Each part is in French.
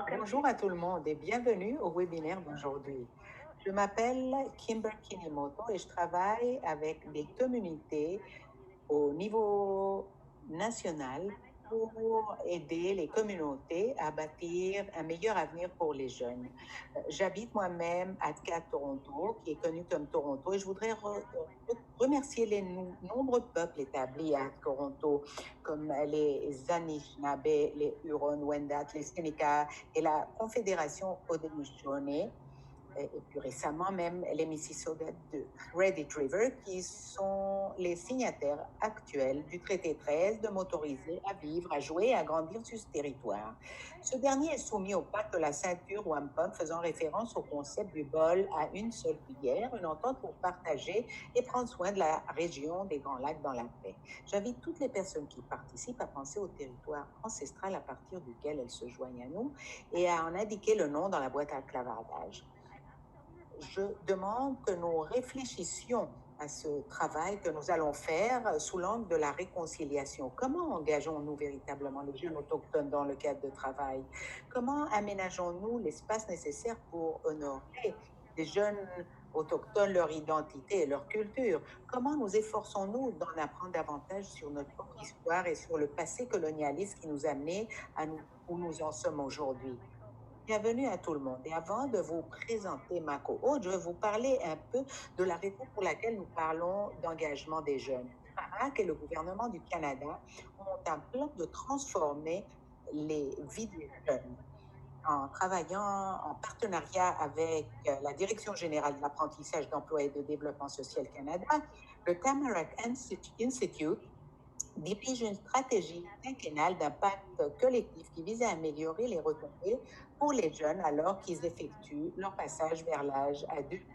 Bonjour à tout le monde et bienvenue au webinaire d'aujourd'hui. Je m'appelle Kimber Kinimoto et je travaille avec des communautés au niveau national pour aider les communautés à bâtir un meilleur avenir pour les jeunes. J'habite moi-même à Toronto, qui est connu comme Toronto, et je voudrais remercier les nombreux peuples établis à Toronto, comme les Anishinaabe, les Huron-Wendat, les Seneca et la Confédération Haudenosaunee, et plus récemment même les Mississauga de Reddit River, qui sont les signataires actuels du traité 13 de m'autoriser à vivre, à jouer et à grandir sur ce territoire. Ce dernier est soumis au pacte de la ceinture Wampum, faisant référence au concept du bol à une seule cuillère, une entente pour partager et prendre soin de la région des Grands Lacs dans la paix. J'invite toutes les personnes qui participent à penser au territoire ancestral à partir duquel elles se joignent à nous et à en indiquer le nom dans la boîte à clavardage. Je demande que nous réfléchissions à ce travail que nous allons faire sous l'angle de la réconciliation. Comment engageons-nous véritablement les jeunes autochtones dans le cadre de travail? Comment aménageons-nous l'espace nécessaire pour honorer les jeunes autochtones, leur identité et leur culture? Comment nous efforçons-nous d'en apprendre davantage sur notre propre histoire et sur le passé colonialiste qui nous a amenés à nous, où nous en sommes aujourd'hui? Bienvenue à tout le monde. Et avant de vous présenter ma co-hôte, je vais vous parler un peu de la raison pour laquelle nous parlons d'engagement des jeunes. Barack et le gouvernement du Canada ont un plan de transformer les vies des jeunes en travaillant en partenariat avec la Direction générale de l'apprentissage d'emploi et de développement social Canada, le Tamarack Institute dirige une stratégie quinquennale d'impact collectif qui vise à améliorer les retombées pour les jeunes alors qu'ils effectuent leur passage vers l'âge adulte.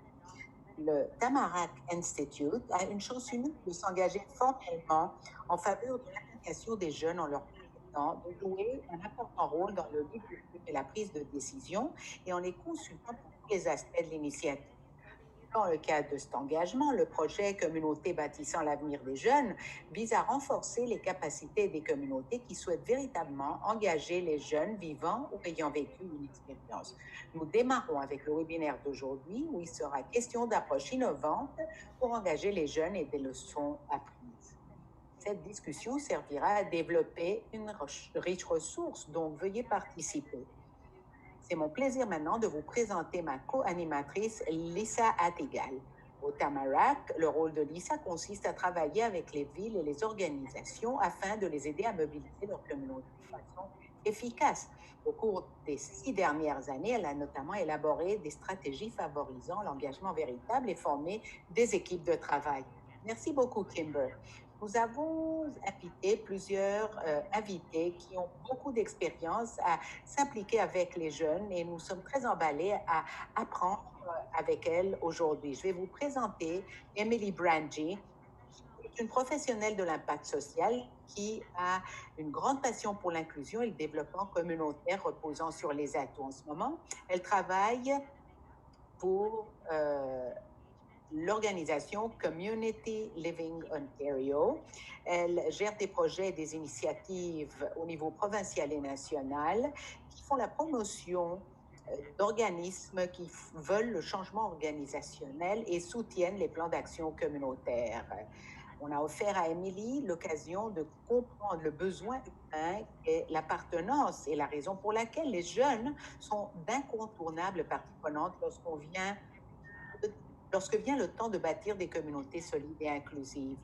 Le Tamarack Institute a une chance unique de s'engager formellement en faveur de l'application des jeunes en leur permettant de jouer un important rôle dans le leadership et la prise de décision et en les consultant pour tous les aspects de l'initiative. Dans le cadre de cet engagement, le projet Communauté bâtissant l'avenir des jeunes vise à renforcer les capacités des communautés qui souhaitent véritablement engager les jeunes vivant ou ayant vécu une expérience. Nous démarrons avec le webinaire d'aujourd'hui où il sera question d'approches innovantes pour engager les jeunes et des leçons apprises. Cette discussion servira à développer une riche ressource, donc veuillez participer. C'est mon plaisir maintenant de vous présenter ma co-animatrice Lisa Attigal. Au Tamarack, le rôle de Lisa consiste à travailler avec les villes et les organisations afin de les aider à mobiliser leur communauté de façon efficace. Au cours des 6 dernières années, elle a notamment élaboré des stratégies favorisant l'engagement véritable et formé des équipes de travail. Merci beaucoup, Kimber. Nous avons invité plusieurs invités qui ont beaucoup d'expérience à s'impliquer avec les jeunes et nous sommes très emballés à apprendre avec elle aujourd'hui. Je vais vous présenter Emily Brangy, une professionnelle de l'impact social qui a une grande passion pour l'inclusion et le développement communautaire reposant sur les atouts. En ce moment, elle travaille pour l'organisation Community Living Ontario. Elle gère des projets et des initiatives au niveau provincial et national qui font la promotion d'organismes qui veulent le changement organisationnel et soutiennent les plans d'action communautaires. On a offert à Émilie l'occasion de comprendre le besoin humain et l'appartenance et la raison pour laquelle les jeunes sont d'incontournables parties prenantes lorsque vient le temps de bâtir des communautés solides et inclusives.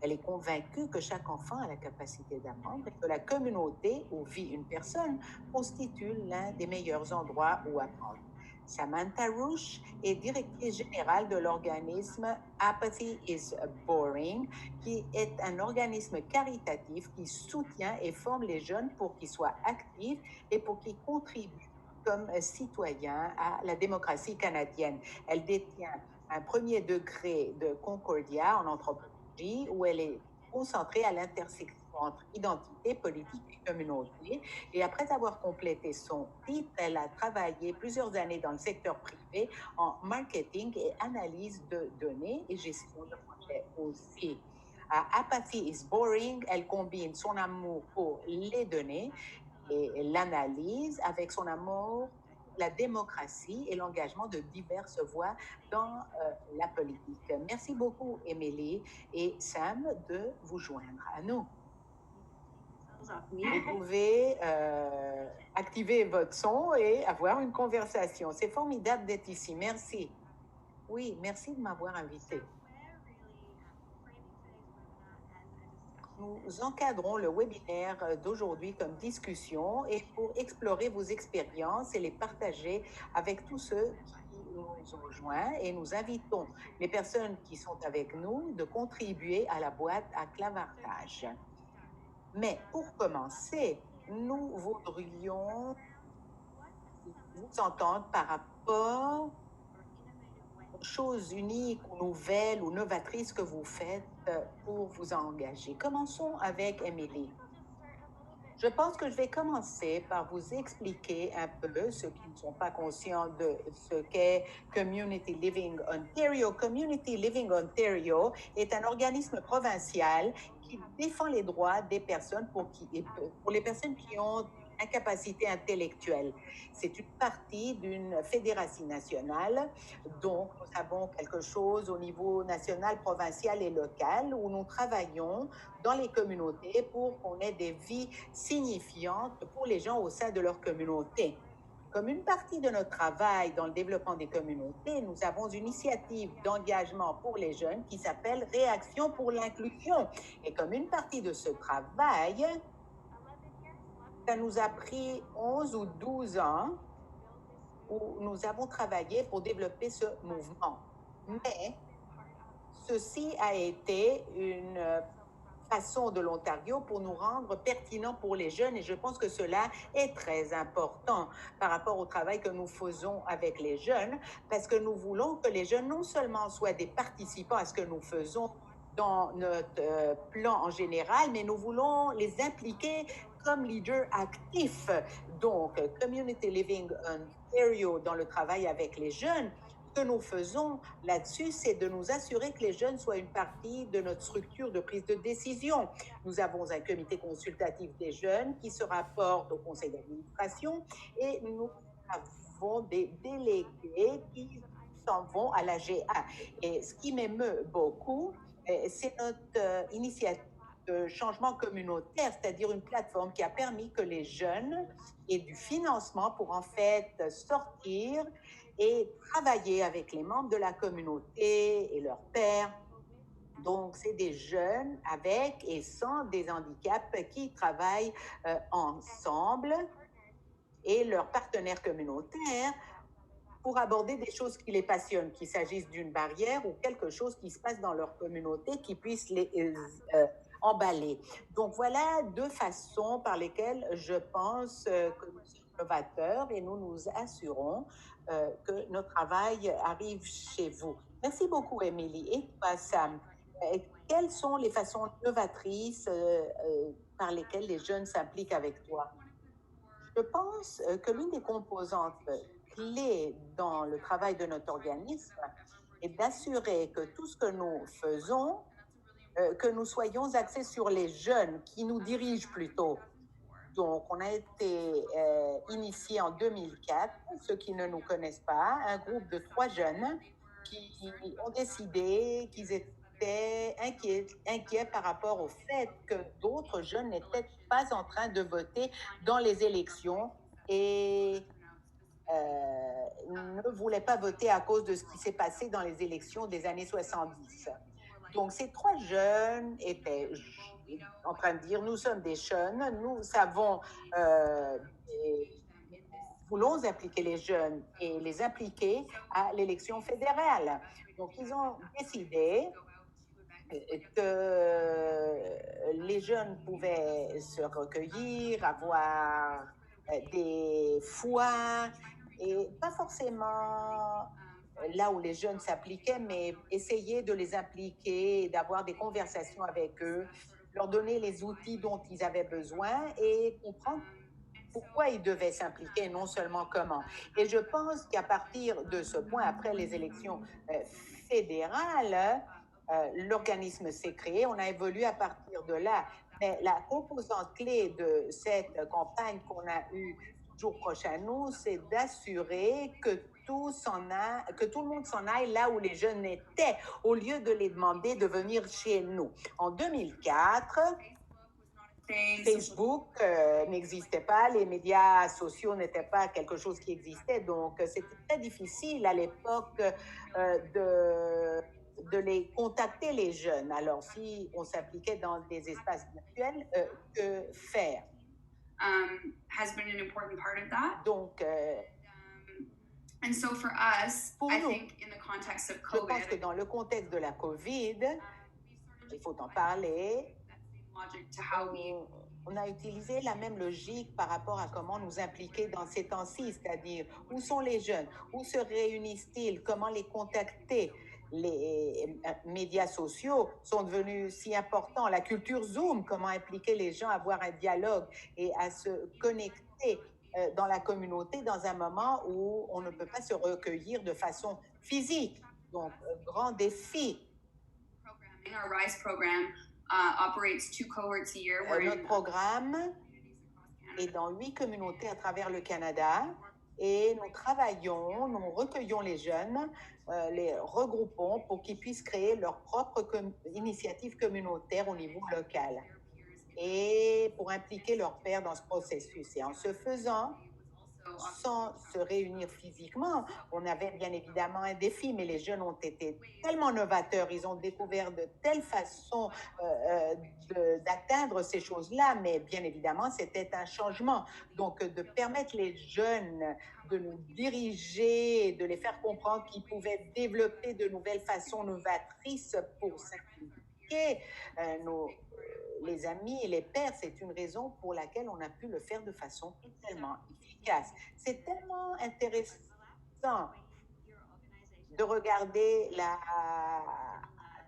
Elle est convaincue que chaque enfant a la capacité d'apprendre et que la communauté où vit une personne constitue l'un des meilleurs endroits où apprendre. Samantha Roush est directrice générale de l'organisme Apathy is Boring, qui est un organisme caritatif qui soutient et forme les jeunes pour qu'ils soient actifs et pour qu'ils contribuent comme citoyens à la démocratie canadienne. Elle détient un premier degré de Concordia en anthropologie où elle est concentrée à l'intersection entre identité, politique et communauté. Et après avoir complété son titre, elle a travaillé plusieurs années dans le secteur privé en marketing et analyse de données et gestion de projets aussi. À Apathy is Boring, elle combine son amour pour les données et l'analyse avec son amour, la démocratie et l'engagement de diverses voix dans la politique. Merci beaucoup, Émilie et Sam, de vous joindre à nous. Vous pouvez activer votre son et avoir une conversation. C'est formidable d'être ici. Merci. Oui, merci de m'avoir invité. Nous encadrons le webinaire d'aujourd'hui comme discussion et pour explorer vos expériences et les partager avec tous ceux qui nous ont rejoints, et nous invitons les personnes qui sont avec nous de contribuer à la boîte à clavartage. Mais pour commencer, nous voudrions vous entendre par rapport aux choses uniques ou nouvelles ou novatrices que vous faites pour vous engager. Commençons avec Émilie. Je pense que je vais commencer par vous expliquer un peu, ceux qui ne sont pas conscients de ce qu'est Community Living Ontario. Community Living Ontario est un organisme provincial qui défend les droits des personnes pour les personnes qui ont incapacité intellectuelle. C'est une partie d'une fédération nationale, donc nous avons quelque chose au niveau national, provincial et local où nous travaillons dans les communautés pour qu'on ait des vies signifiantes pour les gens au sein de leur communauté. Comme une partie de notre travail dans le développement des communautés, nous avons une initiative d'engagement pour les jeunes qui s'appelle Réaction pour l'inclusion. Et comme une partie de ce travail, ça nous a pris 11 ou 12 ans où nous avons travaillé pour développer ce mouvement. Mais ceci a été une façon de l'Ontario pour nous rendre pertinents pour les jeunes, et je pense que cela est très important par rapport au travail que nous faisons avec les jeunes, parce que nous voulons que les jeunes non seulement soient des participants à ce que nous faisons dans notre plan en général, mais nous voulons les impliquer comme leaders actifs. Donc, Community Living Ontario dans le travail avec les jeunes, ce que nous faisons là-dessus, c'est de nous assurer que les jeunes soient une partie de notre structure de prise de décision. Nous avons un comité consultatif des jeunes qui se rapporte au conseil d'administration, et nous avons des délégués qui s'en vont à la GA. Et ce qui m'émeut beaucoup, c'est notre initiative de changement communautaire, c'est-à-dire une plateforme qui a permis que les jeunes aient du financement pour en fait sortir et travailler avec les membres de la communauté et leurs pairs. Donc, c'est des jeunes avec et sans des handicaps qui travaillent ensemble et leurs partenaires communautaires pour aborder des choses qui les passionnent, qu'il s'agisse d'une barrière ou quelque chose qui se passe dans leur communauté qui puisse les emballer. Donc voilà deux façons par lesquelles je pense que nous sommes novateurs, et nous nous assurons que notre travail arrive chez vous. Merci beaucoup, Émilie. Et toi, Sam, quelles sont les façons novatrices par lesquelles les jeunes s'impliquent avec toi? Je pense que l'une des composantes clés dans le travail de notre organisme est d'assurer que tout ce que nous faisons, que nous soyons axés sur les jeunes qui nous dirigent plutôt. Donc, on a été initié en 2004, ceux qui ne nous connaissent pas, un groupe de 3 jeunes qui ont décidé qu'ils étaient inquiets par rapport au fait que d'autres jeunes n'étaient pas en train de voter dans les élections et ne voulaient pas voter à cause de ce qui s'est passé dans les élections des années 70. Donc, ces 3 jeunes étaient en train de dire, nous sommes des jeunes, nous savons, voulons impliquer les jeunes et les impliquer à l'élection fédérale. Donc, ils ont décidé que les jeunes pouvaient se recueillir, avoir des foires, et pas forcément là où les jeunes s'appliquaient, mais essayer de les impliquer et d'avoir des conversations avec eux, leur donner les outils dont ils avaient besoin et comprendre pourquoi ils devaient s'impliquer, non seulement comment. Et je pense qu'à partir de ce point, après les élections fédérales, l'organisme s'est créé, on a évolué à partir de là. Mais la composante clé de cette campagne qu'on a eue toujours proche à nous, c'est d'assurer que que tout le monde s'en aille là où les jeunes étaient, au lieu de les demander de venir chez nous. En 2004, Facebook n'existait pas, les médias sociaux n'étaient pas quelque chose qui existait, donc c'était très difficile à l'époque de les contacter, les jeunes. Alors, si on s'appliquait dans des espaces virtuels, que faire? Has been an important part of that. Donc, And so for us, pour I nous, think in the context of je pense que COVID, dans le contexte de la COVID, il faut en parler. logic to how we On a utilisé la même logique par rapport à comment nous impliquer dans ces temps-ci, c'est-à-dire où sont les jeunes, où se réunissent-ils, comment les contacter. Les médias sociaux sont devenus si importants. La culture Zoom, comment impliquer les gens à avoir un dialogue et à se connecter dans la communauté dans un moment où on ne peut pas se recueillir de façon physique. Donc, grand défi. Our RISE program operates 2 cohorts a year. Notre programme est dans 8 communautés à travers le Canada et nous travaillons, nous recueillons les jeunes, les regroupons pour qu'ils puissent créer leur propre initiative communautaire au niveau local et pour impliquer leurs pairs dans ce processus. Et en ce faisant, sans se réunir physiquement, on avait bien évidemment un défi, mais les jeunes ont été tellement novateurs, ils ont découvert de telles façons d'atteindre ces choses-là, mais bien évidemment, c'était un changement. Donc, de permettre les jeunes de nous diriger, de les faire comprendre qu'ils pouvaient développer de nouvelles façons novatrices pour s'impliquer, les amis et les pairs, c'est une raison pour laquelle on a pu le faire de façon tellement efficace. C'est tellement intéressant de regarder la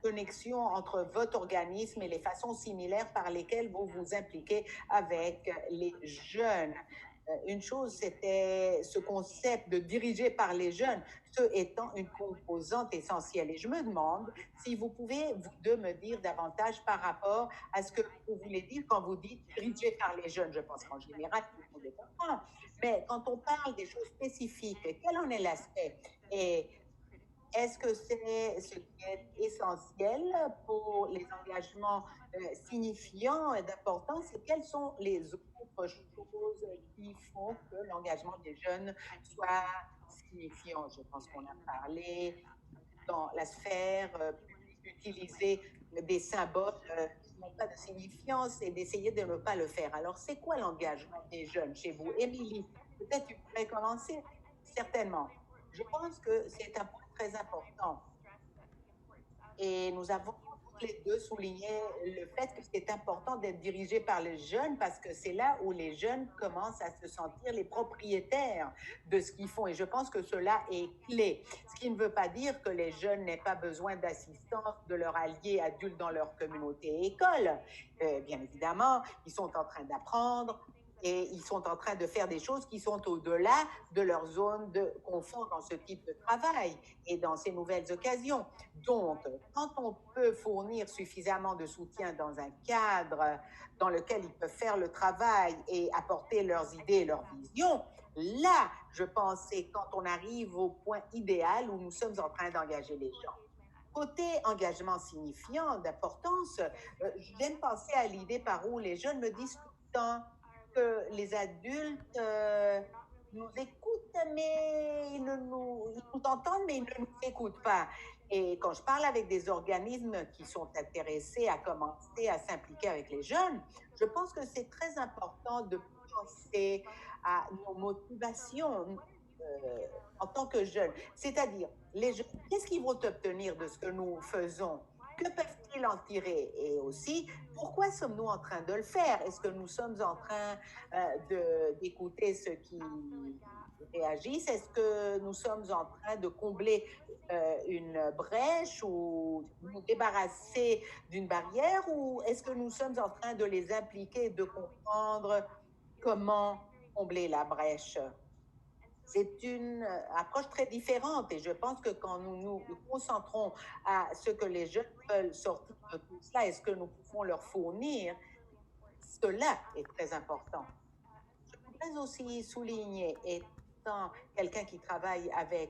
connexion entre votre organisme et les façons similaires par lesquelles vous vous impliquez avec les jeunes. Une chose, c'était ce concept de diriger par les jeunes, ce étant une composante essentielle. Et je me demande si vous pouvez, vous deux, me dire davantage par rapport à ce que vous voulez dire quand vous dites diriger par les jeunes. Je pense qu'en général, tout le monde le comprend. Mais quand on parle des choses spécifiques, quel en est l'aspect? Et est-ce que c'est ce qui est essentiel pour les engagements signifiants et d'importance? Et quelles sont les autres choses qui font que l'engagement des jeunes soit signifiant? Je pense qu'on a parlé dans la sphère d'utiliser des symboles qui n'ont pas de signifiance et d'essayer de ne pas le faire. Alors, c'est quoi l'engagement des jeunes chez vous? Émilie, peut-être tu pourrais commencer? Certainement. Je pense que c'est un point très important. Et nous avons toutes les deux souligné le fait que c'est important d'être dirigé par les jeunes parce que c'est là où les jeunes commencent à se sentir les propriétaires de ce qu'ils font. Et je pense que cela est clé. Ce qui ne veut pas dire que les jeunes n'aient pas besoin d'assistance de leurs alliés adultes dans leur communauté et école. Bien évidemment, ils sont en train d'apprendre, et ils sont en train de faire des choses qui sont au-delà de leur zone de confort dans ce type de travail et dans ces nouvelles occasions. Donc, quand on peut fournir suffisamment de soutien dans un cadre dans lequel ils peuvent faire le travail et apporter leurs idées et leurs visions, là, je pense, c'est quand on arrive au point idéal où nous sommes en train d'engager les gens. Côté engagement signifiant, d'importance, je viens de penser à l'idée par où les jeunes me disent tout le temps que les adultes nous écoutent, mais ils nous entendent, mais ils ne nous écoutent pas. Et quand je parle avec des organismes qui sont intéressés à commencer à s'impliquer avec les jeunes, je pense que c'est très important de penser à nos motivations en tant que jeunes. C'est-à-dire, les jeunes, qu'est-ce qu'ils vont obtenir de ce que nous faisons? Que peuvent-ils en tirer? Et aussi, pourquoi sommes-nous en train de le faire? Est-ce que nous sommes en train d'écouter ceux qui réagissent? Est-ce que nous sommes en train de combler une brèche ou nous débarrasser d'une barrière? Ou est-ce que nous sommes en train de les impliquer, de comprendre comment combler la brèche? C'est une approche très différente et je pense que quand nous nous concentrons à ce que les jeunes veulent sortir de tout cela et ce que nous pouvons leur fournir, cela est très important. Je voudrais aussi souligner, étant quelqu'un qui travaille avec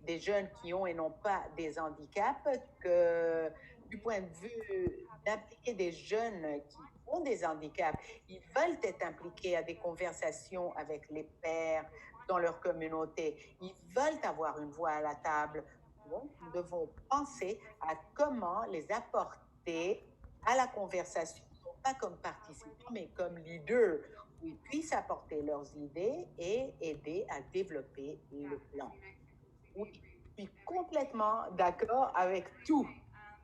des jeunes qui ont et n'ont pas des handicaps, que du point de vue d'impliquer des jeunes qui ont des handicaps, ils veulent être impliqués à des conversations avec les pairs dans leur communauté. Ils veulent avoir une voix à la table. Donc, nous devons penser à comment les apporter à la conversation, non pas comme participants, mais comme leaders, où ils puissent apporter leurs idées et aider à développer le plan. Oui, je suis complètement d'accord avec tout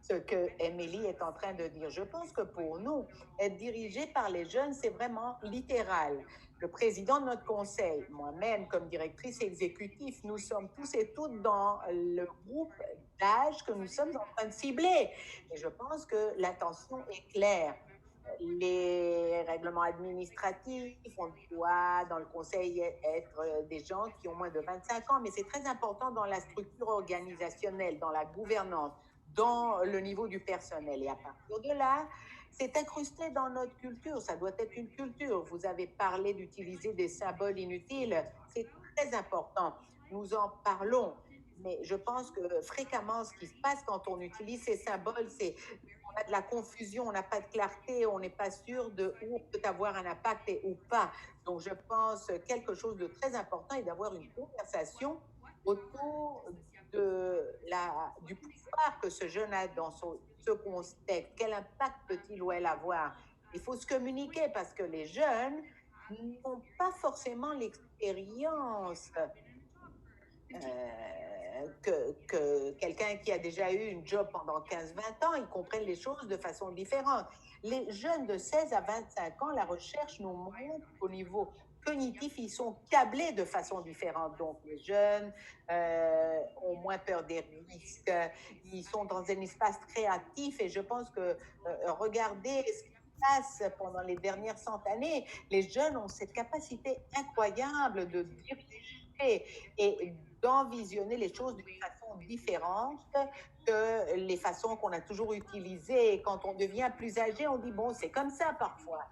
ce que Émilie est en train de dire. Je pense que pour nous, être dirigé par les jeunes, c'est vraiment littéral. Le président de notre conseil, moi-même comme directrice exécutive, nous sommes tous et toutes dans le groupe d'âge que nous sommes en train de cibler. Et je pense que l'attention est claire. Les règlements administratifs, on doit dans le conseil être des gens qui ont moins de 25 ans, mais c'est très important dans la structure organisationnelle, dans la gouvernance, dans le niveau du personnel. Et à partir de là, c'est incrusté dans notre culture, ça doit être une culture. Vous avez parlé d'utiliser des symboles inutiles, c'est très important. Nous en parlons, mais je pense que fréquemment, ce qui se passe quand on utilise ces symboles, c'est on a de la confusion, on n'a pas de clarté, on n'est pas sûr de où on peut avoir un impact et où pas. Donc, je pense que quelque chose de très important est d'avoir une conversation autour du pouvoir que ce jeune a dans ce contexte. Quel impact peut-il ou elle avoir? Il faut se communiquer parce que les jeunes n'ont pas forcément l'expérience que quelqu'un qui a déjà eu une job pendant 15-20 ans, ils comprennent les choses de façon différente. Les jeunes de 16 à 25 ans, la recherche nous montre qu'au niveau cognitif, ils sont câblés de façon différente. Donc, les jeunes ont moins peur des risques, ils sont dans un espace créatif et je pense que regardez ce qui se passe pendant les dernières 100 années, les jeunes ont cette capacité incroyable de diriger et d'envisionner les choses d'une façon différente que les façons qu'on a toujours utilisées. Et quand on devient plus âgé, on dit, bon, c'est comme ça parfois.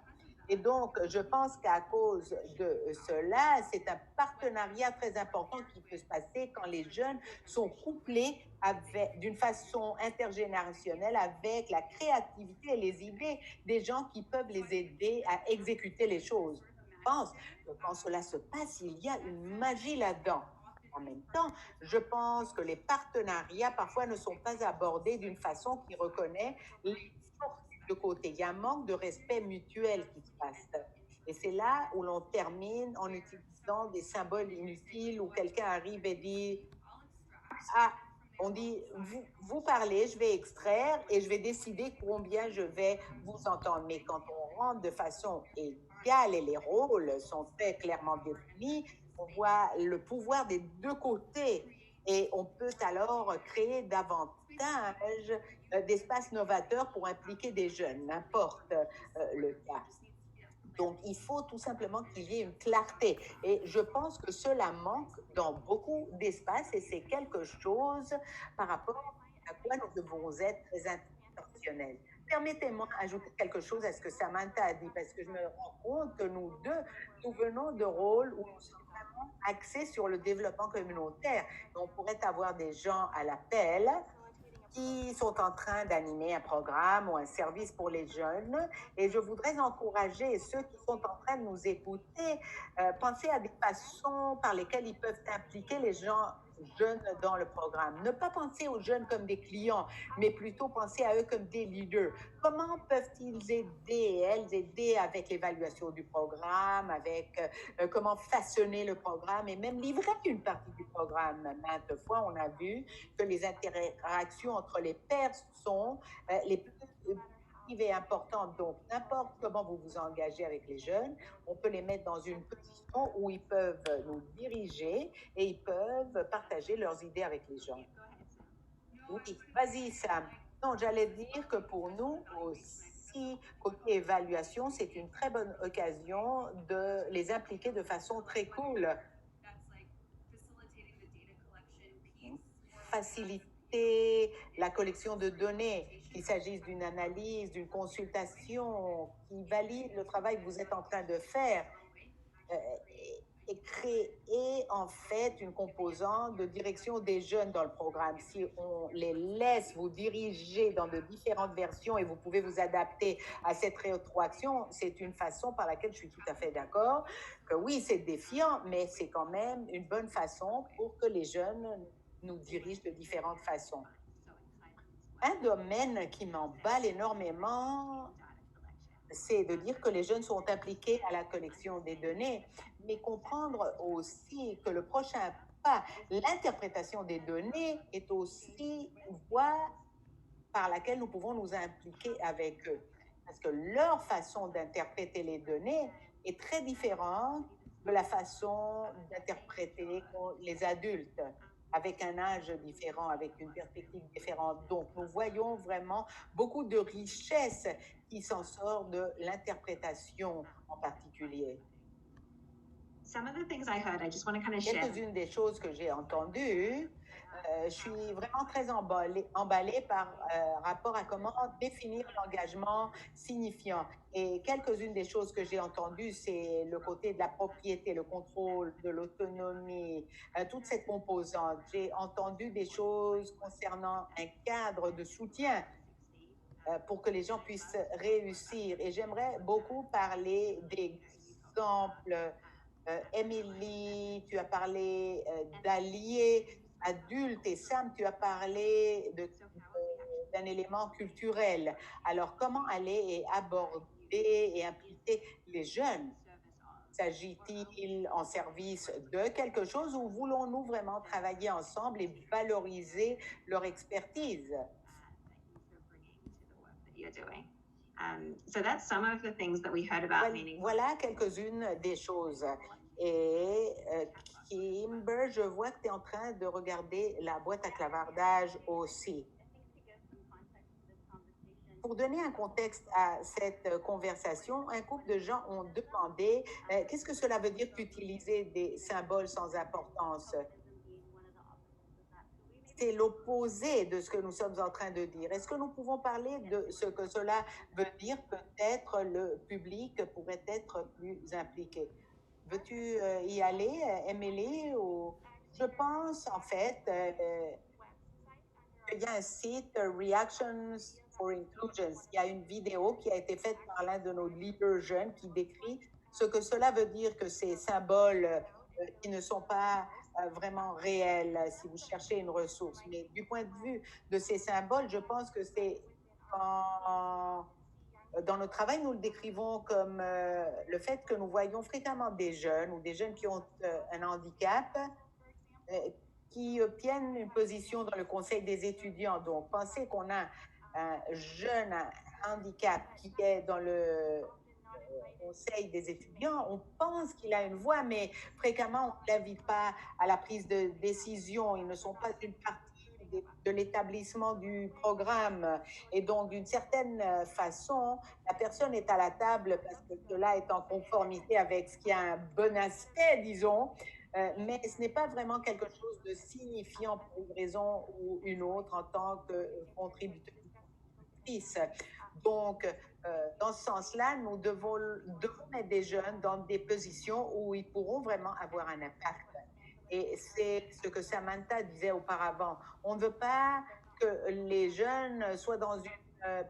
Et donc, je pense qu'à cause de cela, c'est un partenariat très important qui peut se passer quand les jeunes sont couplés d'une façon intergénérationnelle avec la créativité et les idées des gens qui peuvent les aider à exécuter les choses. Je pense que quand cela se passe, il y a une magie là-dedans. En même temps, je pense que les partenariats parfois ne sont pas abordés d'une façon qui reconnaît les forces de côté. Il y a un manque de respect mutuel qui se passe. Et c'est là où l'on termine en utilisant des symboles inutiles où quelqu'un arrive et dit ah, on dit, vous parlez, je vais extraire et je vais décider combien je vais vous entendre. Mais quand on rentre de façon égale et les rôles sont très clairement définis, on voit le pouvoir des deux côtés et on peut alors créer davantage d'espaces novateurs pour impliquer des jeunes, n'importe le cas. Donc, il faut tout simplement qu'il y ait une clarté. Et je pense que cela manque dans beaucoup d'espaces et c'est quelque chose par rapport à quoi nous devons être très intentionnels. Permettez-moi d'ajouter quelque chose à ce que Samantha a dit, parce que je me rends compte que nous deux, nous venons de rôles où nous sommes vraiment axés sur le développement communautaire. Et on pourrait avoir des gens à l'appel qui sont en train d'animer un programme ou un service pour les jeunes. Et je voudrais encourager ceux qui sont en train de nous écouter, penser à des façons par lesquelles ils peuvent impliquer les gens jeunes dans le programme. Ne pas penser aux jeunes comme des clients, mais plutôt penser à eux comme des leaders. Comment peuvent-ils aider, elles aider avec l'évaluation du programme, avec comment façonner le programme et même livrer une partie du programme. Maintes fois, on a vu que les interactions entre les pairs sont les plus vives et importantes. Donc, n'importe comment vous vous engagez avec les jeunes, on peut les mettre dans une position où ils peuvent nous diriger et ils peuvent partager leurs idées avec les gens. Oui, vas-y Sam. Non, j'allais dire que pour nous aussi, côté évaluation, c'est une très bonne occasion de les impliquer de façon très cool. Faciliter la collection de données. qu'il s'agisse d'une analyse, d'une consultation qui valide le travail que vous êtes en train de faire, et créer en fait une composante de direction des jeunes dans le programme. Si on les laisse vous diriger dans de différentes versions et vous pouvez vous adapter à cette rétroaction, c'est une façon par laquelle je suis tout à fait d'accord que oui, c'est défiant, mais c'est quand même une bonne façon pour que les jeunes nous dirigent de différentes façons. Un domaine qui m'emballe énormément, c'est de dire que les jeunes sont impliqués à la collection des données, mais comprendre aussi que le prochain pas, l'interprétation des données, est aussi une voie par laquelle nous pouvons nous impliquer avec eux. Parce que leur façon d'interpréter les données est très différente de la façon d'interpréter les adultes, avec un âge différent, avec une perspective différente. Donc, nous voyons vraiment beaucoup de richesse qui s'en sort de l'interprétation en particulier. Some of the things I heard, I just want to kind of share. Quelques-unes des choses que j'ai entendues, je suis vraiment très emballée par rapport à comment définir l'engagement signifiant. Et quelques-unes des choses que j'ai entendues, c'est le côté de la propriété, le contrôle, de l'autonomie, toute cette composante. J'ai entendu des choses concernant un cadre de soutien pour que les gens puissent réussir. Et j'aimerais beaucoup parler d'exemples. Émilie, tu as parlé d'alliés adultes et Sam, tu as parlé d'un élément culturel. Alors, comment aller et aborder et impliquer les jeunes? S'agit-il en service de quelque chose ou voulons-nous vraiment travailler ensemble et valoriser leur expertise? So that's some of the things that we heard about. Voilà quelques-unes des choses. Et Kimber, je vois que tu es en train de regarder la boîte à clavardage aussi. Pour donner un contexte à cette conversation, un couple de gens ont demandé qu'est-ce que cela veut dire qu'utiliser des symboles sans importance? C'est l'opposé de ce que nous sommes en train de dire. Est-ce que nous pouvons parler de ce que cela veut dire? Peut-être le public pourrait être plus impliqué. Veux-tu y aller, Emily? Ou... Je pense en fait qu'il y a un site, Reactions for Inclusions. Il y a une vidéo qui a été faite par l'un de nos leaders jeunes qui décrit ce que cela veut dire que ces symboles qui ne sont pas vraiment réels si vous cherchez une ressource. Mais du point de vue de ces symboles, je pense que c'est dans notre travail, nous le décrivons comme le fait que nous voyons fréquemment des jeunes ou des jeunes qui ont un handicap qui obtiennent une position dans le conseil des étudiants. Donc, pensez qu'on a un jeune handicap qui est dans le conseil des étudiants, on pense qu'il a une voix, mais fréquemment, on ne l'invite pas à la prise de décision. Ils ne sont pas une partie de l'établissement du programme. Et donc, d'une certaine façon, la personne est à la table parce que cela est en conformité avec ce qui a un bon aspect, disons, mais ce n'est pas vraiment quelque chose de signifiant pour une raison ou une autre en tant que contributrice. Donc, dans ce sens-là, nous devons mettre des jeunes dans des positions où ils pourront vraiment avoir un impact. Et c'est ce que Samantha disait auparavant. On ne veut pas que les jeunes soient dans une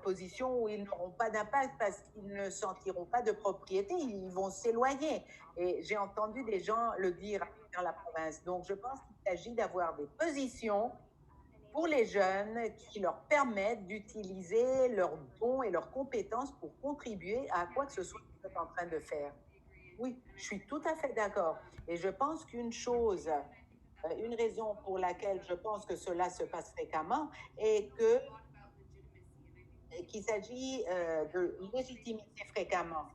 position où ils n'auront pas d'impact parce qu'ils ne sentiront pas de propriété, ils vont s'éloigner. Et j'ai entendu des gens le dire dans la province. Donc, je pense qu'il s'agit d'avoir des positions pour les jeunes qui leur permettent d'utiliser leurs dons et leurs compétences pour contribuer à quoi que ce soit qu'ils sont en train de faire. Oui, je suis tout à fait d'accord. Et je pense qu'une chose, une raison pour laquelle je pense que cela se passe fréquemment est qu'il s'agit de légitimité fréquemment.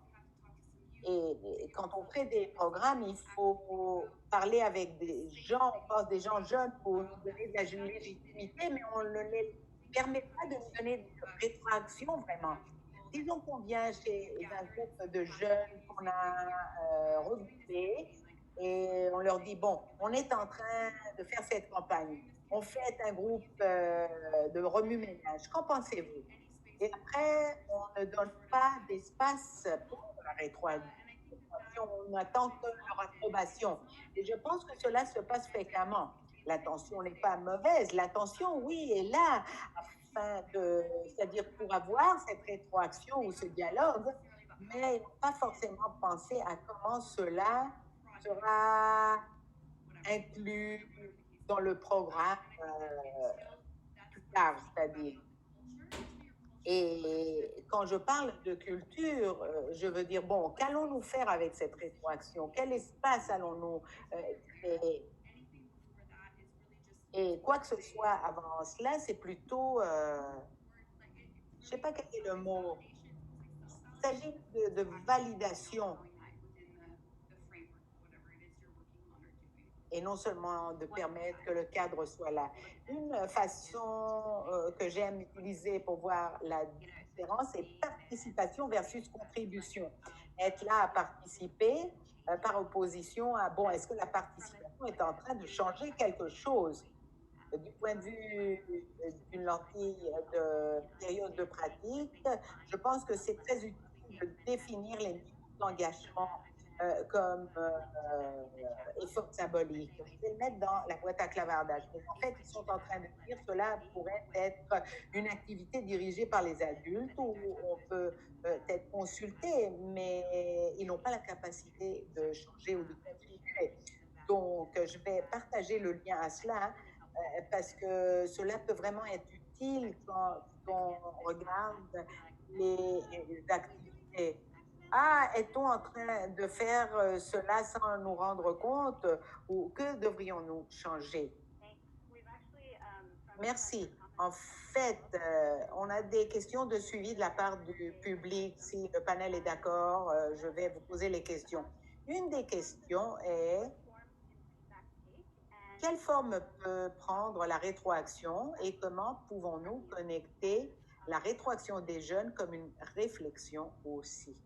Et quand on crée des programmes, il faut parler avec des gens, on pense des gens jeunes pour nous donner de la légitimité, mais on ne les permet pas de nous donner de rétroaction vraiment. Disons qu'on vient chez un groupe de jeunes qu'on a regroupés et on leur dit, bon, on est en train de faire cette campagne. on fait un groupe de remue-ménage. Qu'en pensez-vous? Et après, on ne donne pas d'espace pour la rétroaction, on attend que leur approbation. Et je pense que cela se passe fréquemment. L'intention n'est pas mauvaise. L'intention, oui, est là, c'est-à-dire pour avoir cette rétroaction ou ce dialogue, mais ils n'ont pas forcément pensé à comment cela sera inclus dans le programme plus tard, c'est-à-dire. Et quand je parle de culture, je veux dire, bon, qu'allons-nous faire avec cette rétroaction? Quel espace allons-nous créer? Et quoi que ce soit avant cela, c'est plutôt, je ne sais pas quel est le mot, il s'agit de validation et non seulement de permettre que le cadre soit là. Une façon que j'aime utiliser pour voir la différence, c'est participation versus contribution. Être là à participer par opposition à, bon, est-ce que la participation est en train de changer quelque chose du point de vue d'une lentille de période de pratique? Je pense que c'est très utile de définir les niveaux d'engagement comme effort symbolique. Je vais le mettre dans la boîte à clavardage. Mais en fait, ils sont en train de dire que cela pourrait être une activité dirigée par les adultes où on peut être consulté, mais ils n'ont pas la capacité de changer ou de contribuer. Donc, je vais partager le lien à cela parce que cela peut vraiment être utile quand on regarde les activités. Ah, est-on en train de faire cela sans nous rendre compte ou que devrions-nous changer? Merci. En fait, on a des questions de suivi de la part du public. Si le panel est d'accord, je vais vous poser les questions. Une des questions est quelle forme peut prendre la rétroaction et comment pouvons-nous connecter la rétroaction des jeunes comme une réflexion aussi?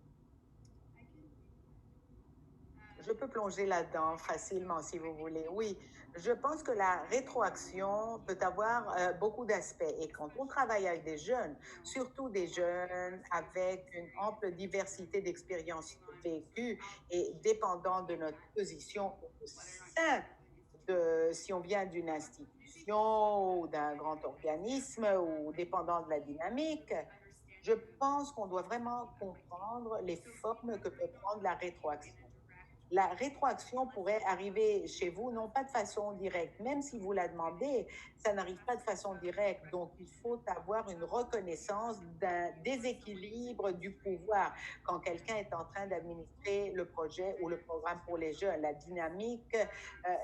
Je peux plonger là-dedans facilement si vous voulez. Oui, je pense que la rétroaction peut avoir beaucoup d'aspects. Et quand on travaille avec des jeunes, surtout des jeunes avec une ample diversité d'expériences vécues et dépendant de notre position au sein de, si on vient d'une institution ou d'un grand organisme ou dépendant de la dynamique, je pense qu'on doit vraiment comprendre les formes que peut prendre la rétroaction. La rétroaction pourrait arriver chez vous, non pas de façon directe. Même si vous la demandez, ça n'arrive pas de façon directe. Donc, il faut avoir une reconnaissance d'un déséquilibre du pouvoir quand quelqu'un est en train d'administrer le projet ou le programme pour les jeunes. La dynamique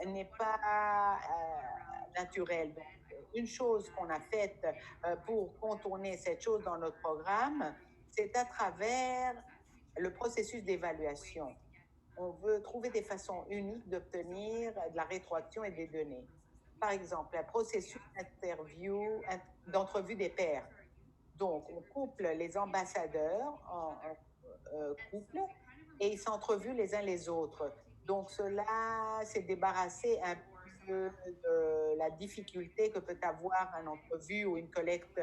n'est pas naturelle. Donc, une chose qu'on a faite pour contourner cette chose dans notre programme, c'est à travers le processus d'évaluation. On veut trouver des façons uniques d'obtenir de la rétroaction et des données. Par exemple, un processus d'entrevue des pairs. Donc, on couple les ambassadeurs en couple et ils s'entrevuent les uns les autres. Donc, cela s'est débarrassé un peu de la difficulté que peut avoir une entrevue ou une collecte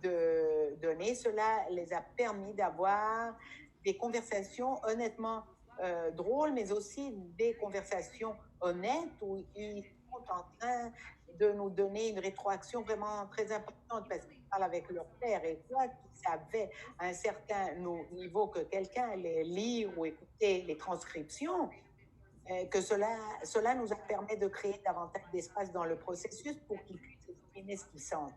de données. Cela les a permis d'avoir des conversations honnêtement drôles, mais aussi des conversations honnêtes où ils sont en train de nous donner une rétroaction vraiment très importante parce qu'ils parlent avec leur père et toi qui savais à un certain niveau que quelqu'un allait lire ou écouter les transcriptions, que cela nous a permis de créer davantage d'espace dans le processus pour qu'ils puissent exprimer ce qu'ils sentent.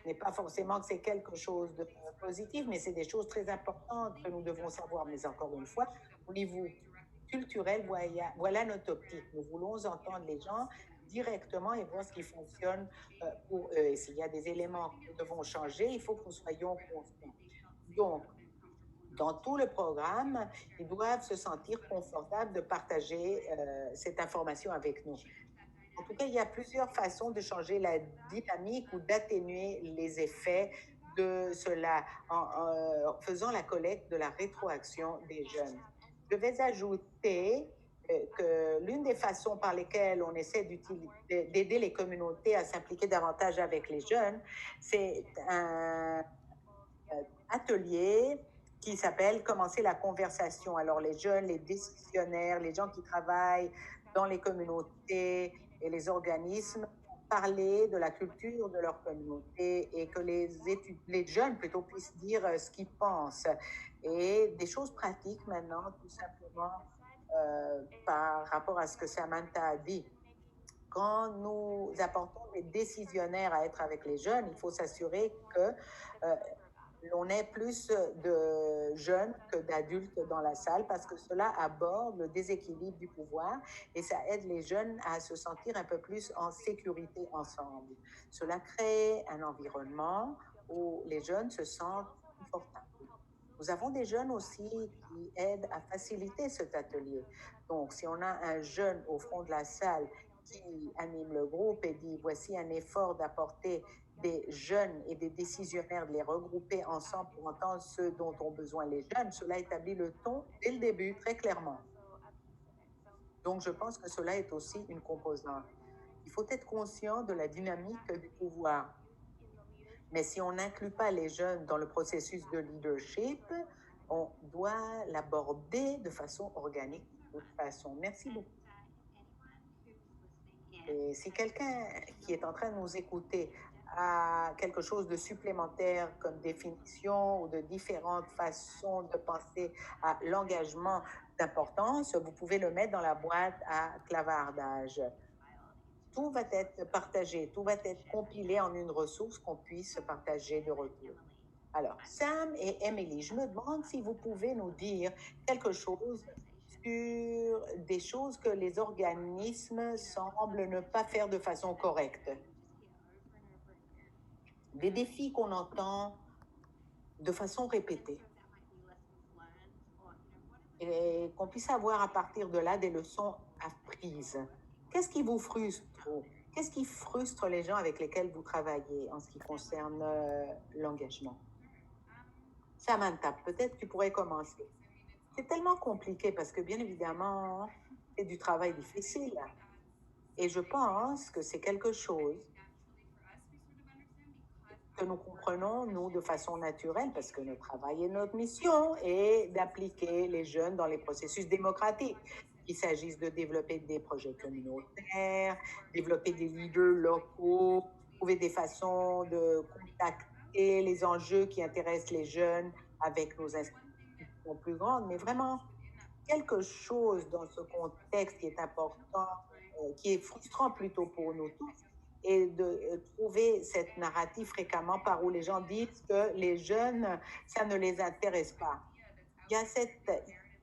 Ce n'est pas forcément que c'est quelque chose de positif, mais c'est des choses très importantes que nous devons savoir. Mais encore une fois, au niveau culturel, voilà notre optique. Nous voulons entendre les gens directement et voir ce qui fonctionne pour eux. Et s'il y a des éléments que nous devons changer, il faut que nous soyons constants. Donc, dans tout le programme, ils doivent se sentir confortables de partager cette information avec nous. En tout cas, il y a plusieurs façons de changer la dynamique ou d'atténuer les effets de cela en faisant la collecte de la rétroaction des jeunes. Je vais ajouter que l'une des façons par lesquelles on essaie d'aider les communautés à s'impliquer davantage avec les jeunes, c'est un atelier qui s'appelle Commencer la conversation. Alors les jeunes, les décisionnaires, les gens qui travaillent dans les communautés et les organismes parler de la culture de leur communauté et que les jeunes plutôt puissent dire ce qu'ils pensent. Et des choses pratiques maintenant, tout simplement, par rapport à ce que Samantha a dit. Quand nous apportons des décisionnaires à être avec les jeunes, il faut s'assurer que l'on ait plus de jeunes que d'adultes dans la salle parce que cela aborde le déséquilibre du pouvoir et ça aide les jeunes à se sentir un peu plus en sécurité ensemble. Cela crée un environnement où les jeunes se sentent confortables. Nous avons des jeunes aussi qui aident à faciliter cet atelier. Donc, si on a un jeune au fond de la salle qui anime le groupe et dit voici un effort d'apporter des jeunes et des décisionnaires, de les regrouper ensemble pour entendre ce dont ont besoin les jeunes, cela établit le ton dès le début très clairement. Donc, je pense que cela est aussi une composante. Il faut être conscient de la dynamique du pouvoir. Mais si on n'inclut pas les jeunes dans le processus de leadership, on doit l'aborder de façon organique de toute façon. Merci beaucoup. Et si quelqu'un qui est en train de nous écouter a quelque chose de supplémentaire comme définition ou de différentes façons de penser à l'engagement d'importance, vous pouvez le mettre dans la boîte à clavardage. Tout va être partagé, tout va être compilé en une ressource qu'on puisse partager de retour. Alors, Sam et Emily, je me demande si vous pouvez nous dire quelque chose sur des choses que les organismes semblent ne pas faire de façon correcte. Des défis qu'on entend de façon répétée. Et qu'on puisse avoir à partir de là des leçons apprises. Qu'est-ce qui vous frustre? Qu'est-ce qui frustre les gens avec lesquels vous travaillez en ce qui concerne l'engagement? Samantha, peut-être tu pourrais commencer. C'est tellement compliqué parce que bien évidemment, c'est du travail difficile. Et je pense que c'est quelque chose que nous comprenons, nous, de façon naturelle, parce que notre travail et notre mission est d'appliquer les jeunes dans les processus démocratiques. Qu'il s'agisse de développer des projets communautaires, développer des leaders locaux, trouver des façons de contacter les enjeux qui intéressent les jeunes avec nos institutions plus grandes, mais vraiment quelque chose dans ce contexte qui est important, qui est frustrant plutôt pour nous tous, et de trouver cette narrative fréquemment par où les gens disent que les jeunes, ça ne les intéresse pas. Il y a cette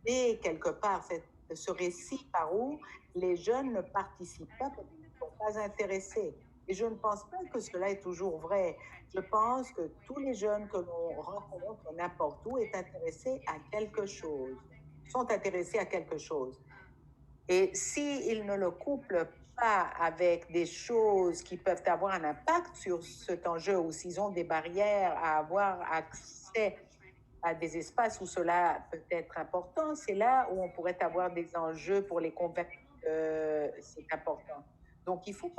idée quelque part, ce récit par où les jeunes ne participent pas parce qu'ils ne sont pas intéressés. Et je ne pense pas que cela est toujours vrai. Je pense que tous les jeunes que l'on rencontre n'importe où est intéressés à quelque chose, sont intéressés à quelque chose. Et s'ils ne le couplent pas avec des choses qui peuvent avoir un impact sur cet enjeu, ou s'ils ont des barrières à avoir accès à des espaces où cela peut être important, c'est là où on pourrait avoir des enjeux pour les convaincre que c'est important. Donc, il faut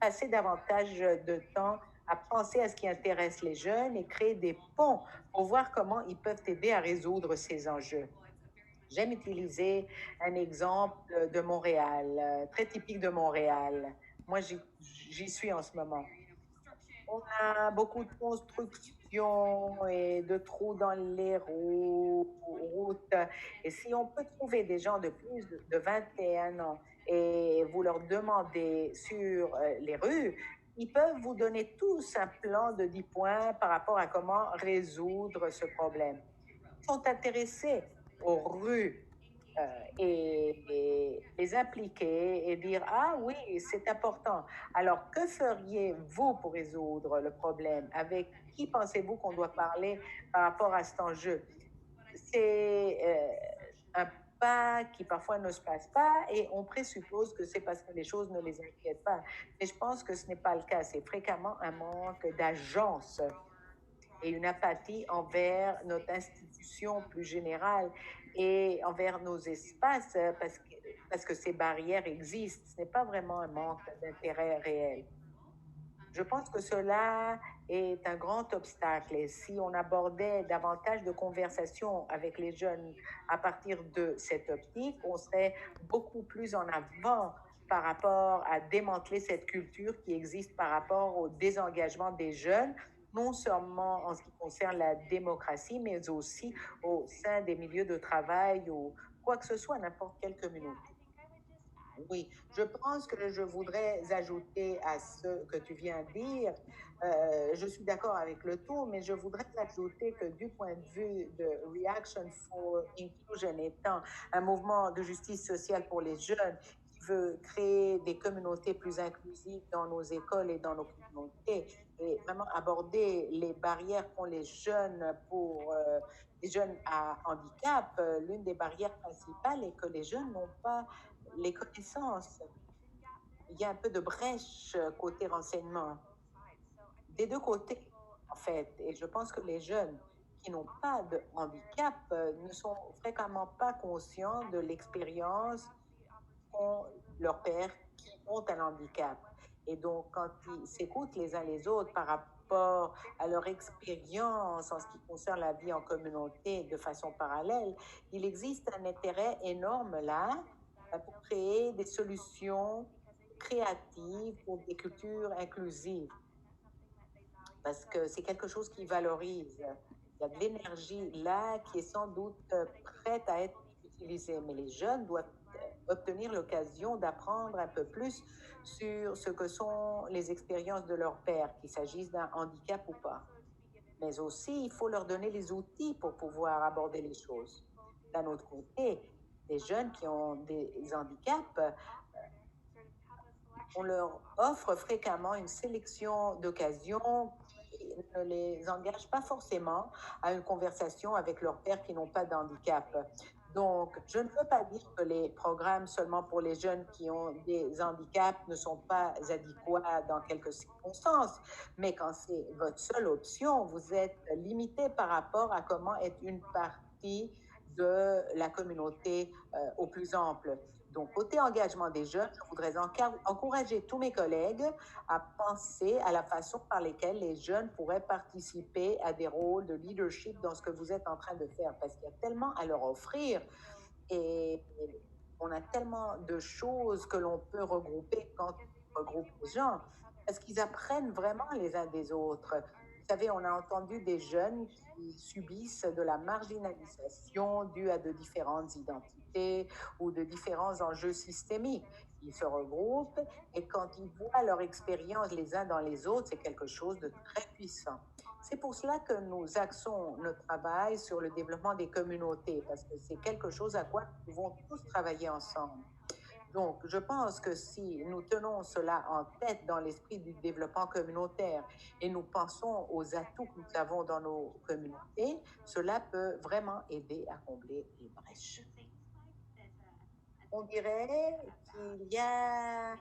passer davantage de temps à penser à ce qui intéresse les jeunes et créer des ponts pour voir comment ils peuvent aider à résoudre ces enjeux. J'aime utiliser un exemple de Montréal, très typique de Montréal. Moi, j'y suis en ce moment. On a beaucoup de construction et de trous dans les routes. Et si on peut trouver des gens de plus de 21 ans et vous leur demandez sur les rues, ils peuvent vous donner tous un plan de 10 points par rapport à comment résoudre ce problème. Ils sont intéressés aux rues et les impliquer et dire ah oui, c'est important. Alors, que feriez-vous pour résoudre le problème? Avec qui pensez-vous qu'on doit parler par rapport à cet enjeu? C'est un pas qui parfois ne se passe pas et on présuppose que c'est parce que les choses ne les inquiètent pas. Mais je pense que ce n'est pas le cas. C'est fréquemment un manque d'agence et une apathie envers notre institution plus générale et envers nos espaces, parce que parce que ces barrières existent. Ce n'est pas vraiment un manque d'intérêt réel. Je pense que cela est un grand obstacle et si on abordait davantage de conversations avec les jeunes à partir de cette optique, on serait beaucoup plus en avant par rapport à démanteler cette culture qui existe par rapport au désengagement des jeunes, non seulement en ce qui concerne la démocratie, mais aussi au sein des milieux de travail ou quoi que ce soit, n'importe quelle communauté. Oui, je pense que je voudrais ajouter à ce que tu viens de dire, je suis d'accord avec le tout, mais je voudrais ajouter que du point de vue de Reaction for Inclusion étant un mouvement de justice sociale pour les jeunes qui veut créer des communautés plus inclusives dans nos écoles et dans nos communautés et vraiment aborder les barrières qu'ont les jeunes pour les jeunes à handicap, l'une des barrières principales est que les jeunes n'ont pas les connaissances. Il y a un peu de brèche côté renseignement, des deux côtés, en fait. Et je pense que les jeunes qui n'ont pas de handicap ne sont fréquemment pas conscients de l'expérience qu'ont leurs pères qui ont un handicap. Et donc, quand ils s'écoutent les uns les autres par rapport à leur expérience en ce qui concerne la vie en communauté de façon parallèle, il existe un intérêt énorme là pour créer des solutions créatives pour des cultures inclusives, parce que c'est quelque chose qui valorise. Il y a de l'énergie là qui est sans doute prête à être utilisée, mais les jeunes doivent obtenir l'occasion d'apprendre un peu plus sur ce que sont les expériences de leur père, qu'il s'agisse d'un handicap ou pas. Mais aussi, il faut leur donner les outils pour pouvoir aborder les choses. D'un autre côté, les jeunes qui ont des handicaps, on leur offre fréquemment une sélection d'occasions qui ne les engage pas forcément à une conversation avec leurs pairs qui n'ont pas de handicap. Donc, je ne veux pas dire que les programmes seulement pour les jeunes qui ont des handicaps ne sont pas adéquats dans quelques circonstances, mais quand c'est votre seule option, vous êtes limité par rapport à comment être une partie de la communauté au plus ample. Donc, côté engagement des jeunes, je voudrais encourager tous mes collègues à penser à la façon par laquelle les jeunes pourraient participer à des rôles de leadership dans ce que vous êtes en train de faire, parce qu'il y a tellement à leur offrir et on a tellement de choses que l'on peut regrouper quand on regroupe les gens, parce qu'ils apprennent vraiment les uns des autres. Vous savez, on a entendu des jeunes qui subissent de la marginalisation due à de différentes identités ou de différents enjeux systémiques. Ils se regroupent et quand ils voient leur expérience les uns dans les autres, c'est quelque chose de très puissant. C'est pour cela que nous axons notre travail sur le développement des communautés, parce que c'est quelque chose à quoi nous pouvons tous travailler ensemble. Donc, je pense que si nous tenons cela en tête dans l'esprit du développement communautaire et nous pensons aux atouts que nous avons dans nos communautés, cela peut vraiment aider à combler les brèches. On dirait qu'il y a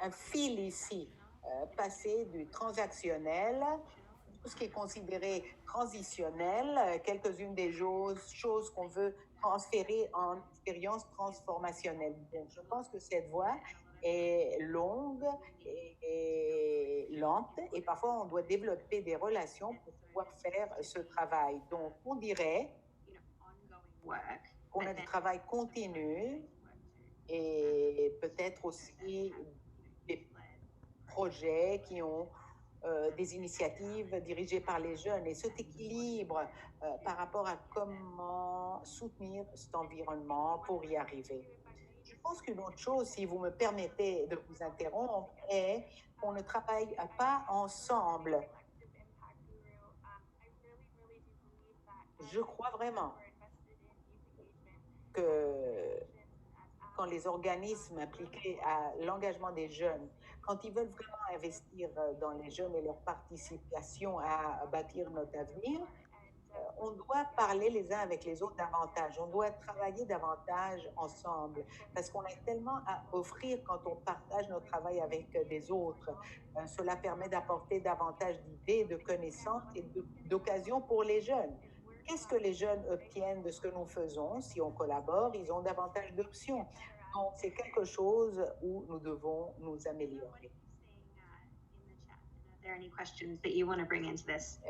un fil ici, passé du transactionnel, tout ce qui est considéré transitionnel, quelques-unes des choses qu'on veut transférer en expérience transformationnelle. Donc, je pense que cette voie est longue et lente et parfois on doit développer des relations pour pouvoir faire ce travail. Donc, on dirait qu'on a du travail continu et peut-être aussi des projets qui ont des initiatives dirigées par les jeunes et cet équilibre par rapport à comment soutenir cet environnement pour y arriver. Je pense qu'une autre chose, si vous me permettez de vous interrompre, est qu'on ne travaille pas ensemble. Je crois vraiment que quand les organismes impliqués à l'engagement des jeunes, quand ils veulent vraiment investir dans les jeunes et leur participation à bâtir notre avenir, on doit parler les uns avec les autres davantage. On doit travailler davantage ensemble parce qu'on a tellement à offrir quand on partage notre travail avec des autres. Cela permet d'apporter davantage d'idées, de connaissances et d'occasions pour les jeunes. Qu'est-ce que les jeunes obtiennent de ce que nous faisons? Si on collabore, ils ont davantage d'options. Donc, c'est quelque chose où nous devons nous améliorer. Are there any questions that you want to bring into this?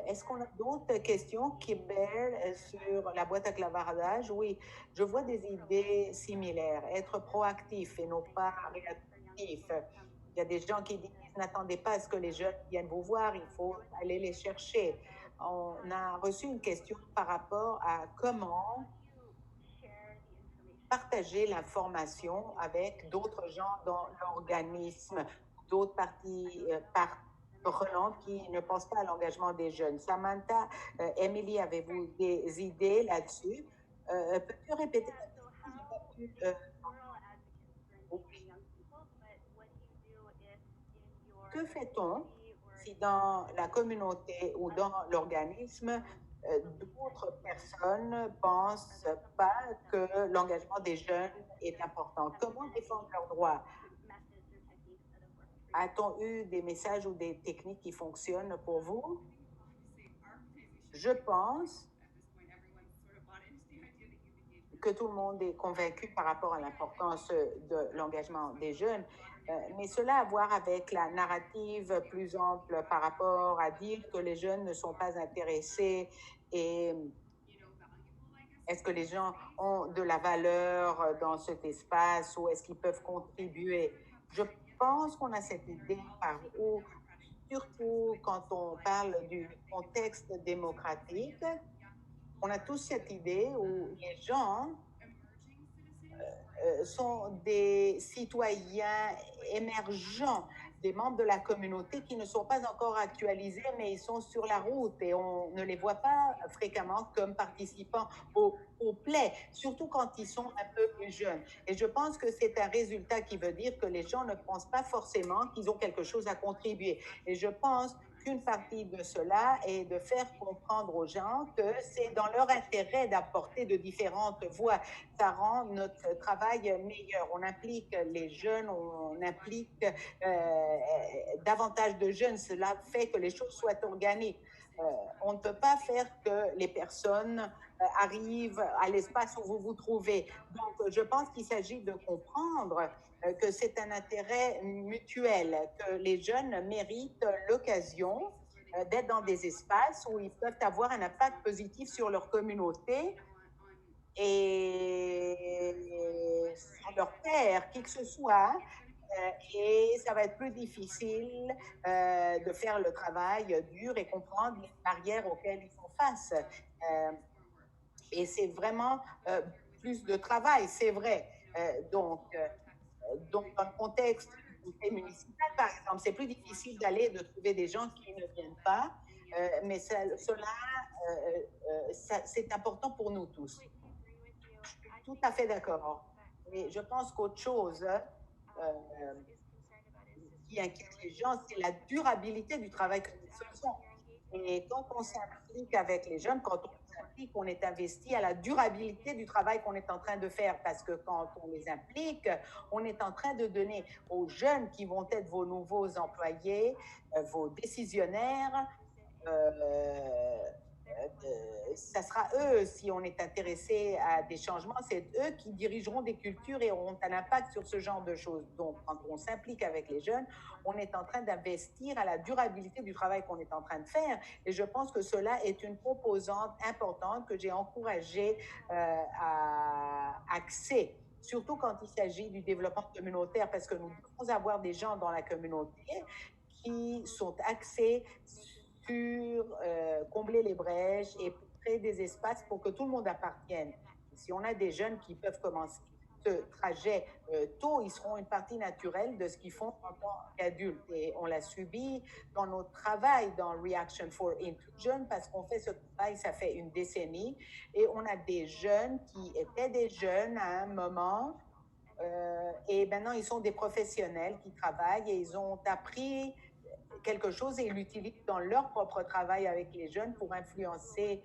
Est-ce qu'on a d'autres questions, Kimber, sur la boîte à clavardage? Oui, je vois des idées similaires. Être proactif et non pas réactif. Il y a des gens qui disent, n'attendez pas à ce que les jeunes viennent vous voir, il faut aller les chercher. On a reçu une question par rapport à comment partager l'information avec d'autres gens dans l'organisme, d'autres parties prenantes qui ne pensent pas à l'engagement des jeunes. Samantha, Emily, avez-vous des idées là-dessus? Peux-tu répéter la question? Que fait-on si dans la communauté ou dans l'organisme, d'autres personnes pensent pas que l'engagement des jeunes est important? Comment défendre leurs droits? A-t-on eu des messages ou des techniques qui fonctionnent pour vous? Je pense que tout le monde est convaincu par rapport à l'importance de l'engagement des jeunes, mais cela a à voir avec la narrative plus ample par rapport à dire que les jeunes ne sont pas intéressés et est-ce que les gens ont de la valeur dans cet espace ou est-ce qu'ils peuvent contribuer? Je pense qu'on a cette idée par où, surtout quand on parle du contexte démocratique, on a tous cette idée où les gens sont des citoyens émergents, des membres de la communauté qui ne sont pas encore actualisés, mais ils sont sur la route et on ne les voit pas fréquemment comme participants au play, surtout quand ils sont un peu plus jeunes. Et je pense que c'est un résultat qui veut dire que les gens ne pensent pas forcément qu'ils ont quelque chose à contribuer. Et je pense qu'une partie de cela est de faire comprendre aux gens que c'est dans leur intérêt d'apporter de différentes voix. Ça rend notre travail meilleur. On implique les jeunes, on implique davantage de jeunes. Cela fait que les choses soient organiques. On ne peut pas faire que les personnes arrivent à l'espace où vous vous trouvez. Donc, je pense qu'il s'agit de comprendre que c'est un intérêt mutuel, que les jeunes méritent l'occasion d'être dans des espaces où ils peuvent avoir un impact positif sur leur communauté et sur leur père, qui que ce soit, et ça va être plus difficile de faire le travail dur et comprendre les barrières auxquelles ils font face. Et c'est vraiment plus de travail, c'est vrai. Donc, dans le contexte municipal, par exemple, c'est plus difficile d'aller de trouver des gens qui ne viennent pas, mais cela, c'est important pour nous tous. Je suis tout à fait d'accord. Et je pense qu'autre chose qui inquiète les gens, c'est la durabilité du travail que nous faisons. Et quand on s'implique avec les jeunes, quand on s'implique, on est investi à la durabilité du travail qu'on est en train de faire. Parce que quand on les implique, on est en train de donner aux jeunes qui vont être vos nouveaux employés, vos décisionnaires, ça sera eux, si on est intéressé à des changements, c'est eux qui dirigeront des cultures et auront un impact sur ce genre de choses. Donc, quand on s'implique avec les jeunes, on est en train d'investir à la durabilité du travail qu'on est en train de faire. Et je pense que cela est une composante importante que j'ai encouragée à axer, surtout quand il s'agit du développement communautaire, parce que nous devons avoir des gens dans la communauté qui sont axés sur combler les brèches et créer des espaces pour que tout le monde appartienne. Si on a des jeunes qui peuvent commencer ce trajet tôt, ils seront une partie naturelle de ce qu'ils font en tant qu'adultes. Et on l'a subi dans notre travail dans Reaction for Inclusion parce qu'on fait ce travail, ça fait une décennie, et on a des jeunes qui étaient des jeunes à un moment et maintenant ils sont des professionnels qui travaillent et ils ont appris quelque chose et ils l'utilisent dans leur propre travail avec les jeunes pour influencer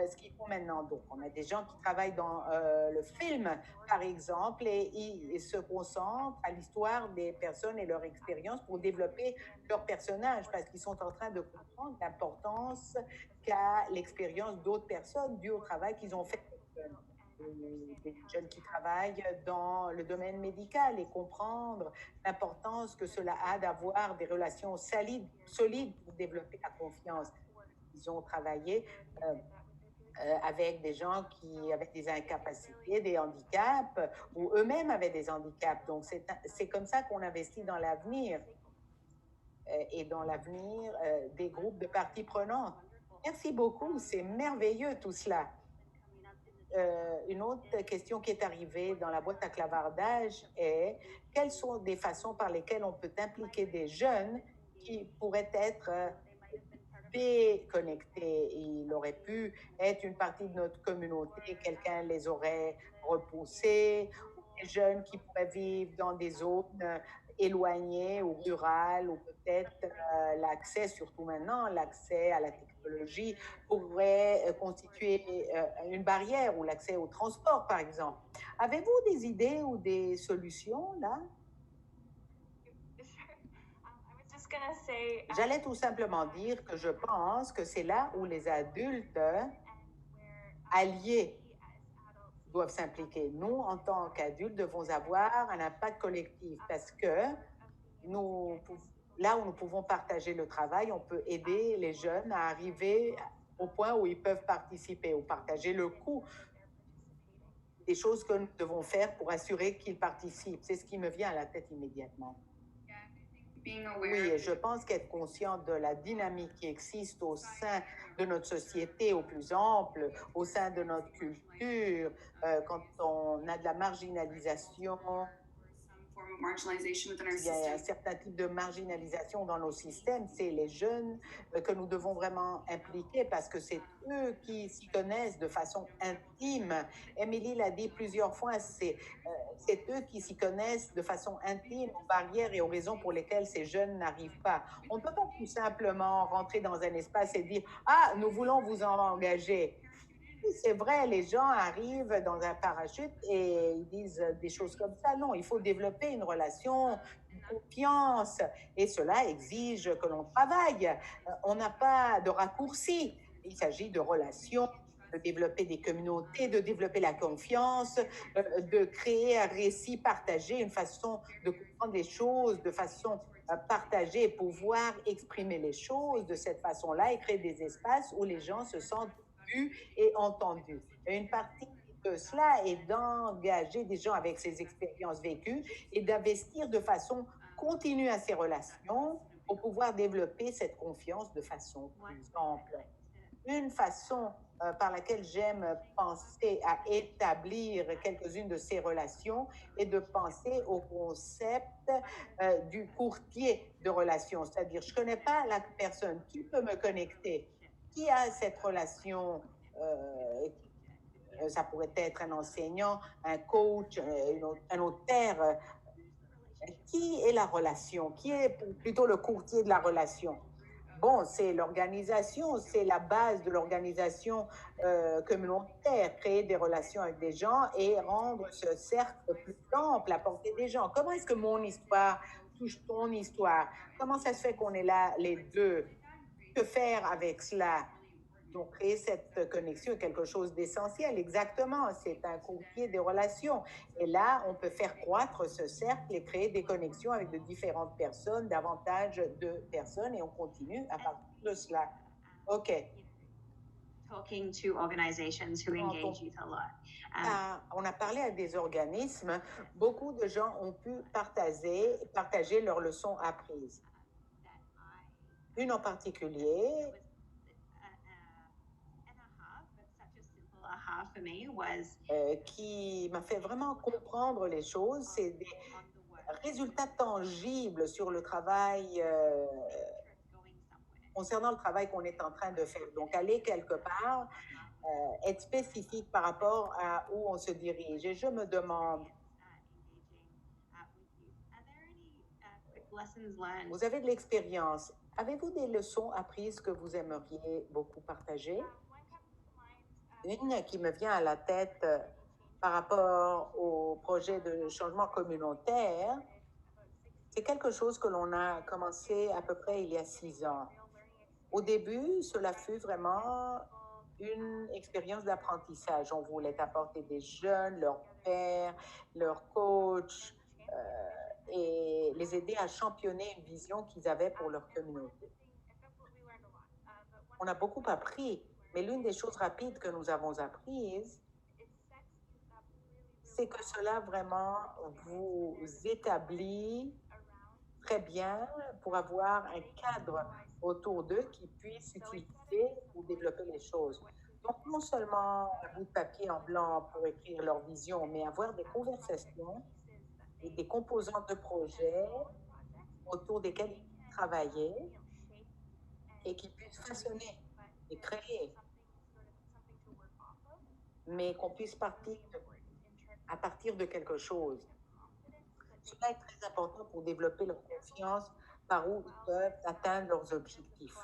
ce qu'ils font maintenant. Donc, on a des gens qui travaillent dans le film, par exemple, et ils se concentrent à l'histoire des personnes et leur expérience pour développer leur personnage, parce qu'ils sont en train de comprendre l'importance qu'a l'expérience d'autres personnes due au travail qu'ils ont fait. des jeunes qui travaillent dans le domaine médical et comprendre l'importance que cela a d'avoir des relations solides pour développer la confiance. Ils ont travaillé avec des gens qui avaient des incapacités, des handicaps, ou eux-mêmes avaient des handicaps. Donc, c'est comme ça qu'on investit dans l'avenir et dans l'avenir des groupes de parties prenantes. Merci beaucoup, c'est merveilleux tout cela. Une autre question qui est arrivée dans la boîte à clavardage est quelles sont des façons par lesquelles on peut impliquer des jeunes qui pourraient être déconnectés. Ils auraient pu être une partie de notre communauté, quelqu'un les aurait repoussés, des jeunes qui pourraient vivre dans des zones éloignées ou rurales, ou peut-être l'accès, surtout maintenant, l'accès à la technologie pourrait constituer une barrière, ou l'accès au transport, par exemple. Avez-vous des idées ou des solutions là? J'allais tout simplement dire que je pense que c'est là où les adultes alliés doivent s'impliquer. Nous, en tant qu'adultes, devons avoir un impact collectif parce que là où nous pouvons partager le travail, on peut aider les jeunes à arriver au point où ils peuvent participer ou partager le coût des choses que nous devons faire pour assurer qu'ils participent. C'est ce qui me vient à la tête immédiatement. Oui, et je pense qu'être conscient de la dynamique qui existe au sein de notre société au plus ample, au sein de notre culture, quand on a de la marginalisation, il y a un certain type de marginalisation dans nos systèmes, c'est les jeunes que nous devons vraiment impliquer parce que c'est eux qui s'y connaissent de façon intime. Émilie l'a dit plusieurs fois, c'est eux qui s'y connaissent de façon intime aux barrières et aux raisons pour lesquelles ces jeunes n'arrivent pas. On ne peut pas tout simplement rentrer dans un espace et dire « Ah, nous voulons vous en engager ». C'est vrai, les gens arrivent dans un parachute et ils disent des choses comme ça. Non, il faut développer une relation, une confiance, et cela exige que l'on travaille. On n'a pas de raccourci. Il s'agit de relations, de développer des communautés, de développer la confiance, de créer un récit partagé, une façon de comprendre les choses de façon partagée et pouvoir exprimer les choses de cette façon-là et créer des espaces où les gens se sentent vus et entendus. Et une partie de cela est d'engager des gens avec ces expériences vécues et d'investir de façon continue à ces relations pour pouvoir développer cette confiance de façon plus ample. Une façon par laquelle j'aime penser à établir quelques-unes de ces relations est de penser au concept du courtier de relations. C'est-à-dire, je ne connais pas la personne, qui peut me connecter, qui a cette relation, ça pourrait être un enseignant, un coach, un auteur, qui est la relation, qui est plutôt le courtier de la relation. Bon, c'est l'organisation, c'est la base de l'organisation communautaire, créer des relations avec des gens et rendre ce cercle plus ample, apporter des gens. Comment est-ce que mon histoire touche ton histoire? Comment ça se fait qu'on est là les deux? Que faire avec cela? Donc, créer cette connexion est quelque chose d'essentiel. Exactement, c'est un courtier des relations. Et là, on peut faire croître ce cercle et créer des connexions avec de différentes personnes, davantage de personnes, et on continue à partir de cela. OK. Talking to organizations who engage youth a lot. On a parlé à des organismes. Beaucoup de gens ont pu partager leurs leçons apprises. Une en particulier, qui m'a fait vraiment comprendre les choses, c'est des résultats tangibles sur le travail, concernant le travail qu'on est en train de faire. Donc, aller quelque part, être spécifique par rapport à où on se dirige. Et je me demande, vous avez de l'expérience. Avez-vous des leçons apprises que vous aimeriez beaucoup partager? Une qui me vient à la tête par rapport au projet de changement communautaire, c'est quelque chose que l'on a commencé à peu près il y a 6 ans. Au début, cela fut vraiment une expérience d'apprentissage. On voulait apporter des jeunes, leurs pères, leurs coachs, et les aider à championner une vision qu'ils avaient pour leur communauté. On a beaucoup appris, mais l'une des choses rapides que nous avons apprises, c'est que cela vraiment vous établit très bien pour avoir un cadre autour d'eux qui puisse utiliser pour développer les choses. Donc, non seulement un bout de papier en blanc pour écrire leur vision, mais avoir des conversations et des composantes de projets autour desquels ils travaillaient et qui puissent façonner et créer, mais qu'on puisse partir à partir de quelque chose. Cela est très important pour développer leur confiance par où ils peuvent atteindre leurs objectifs.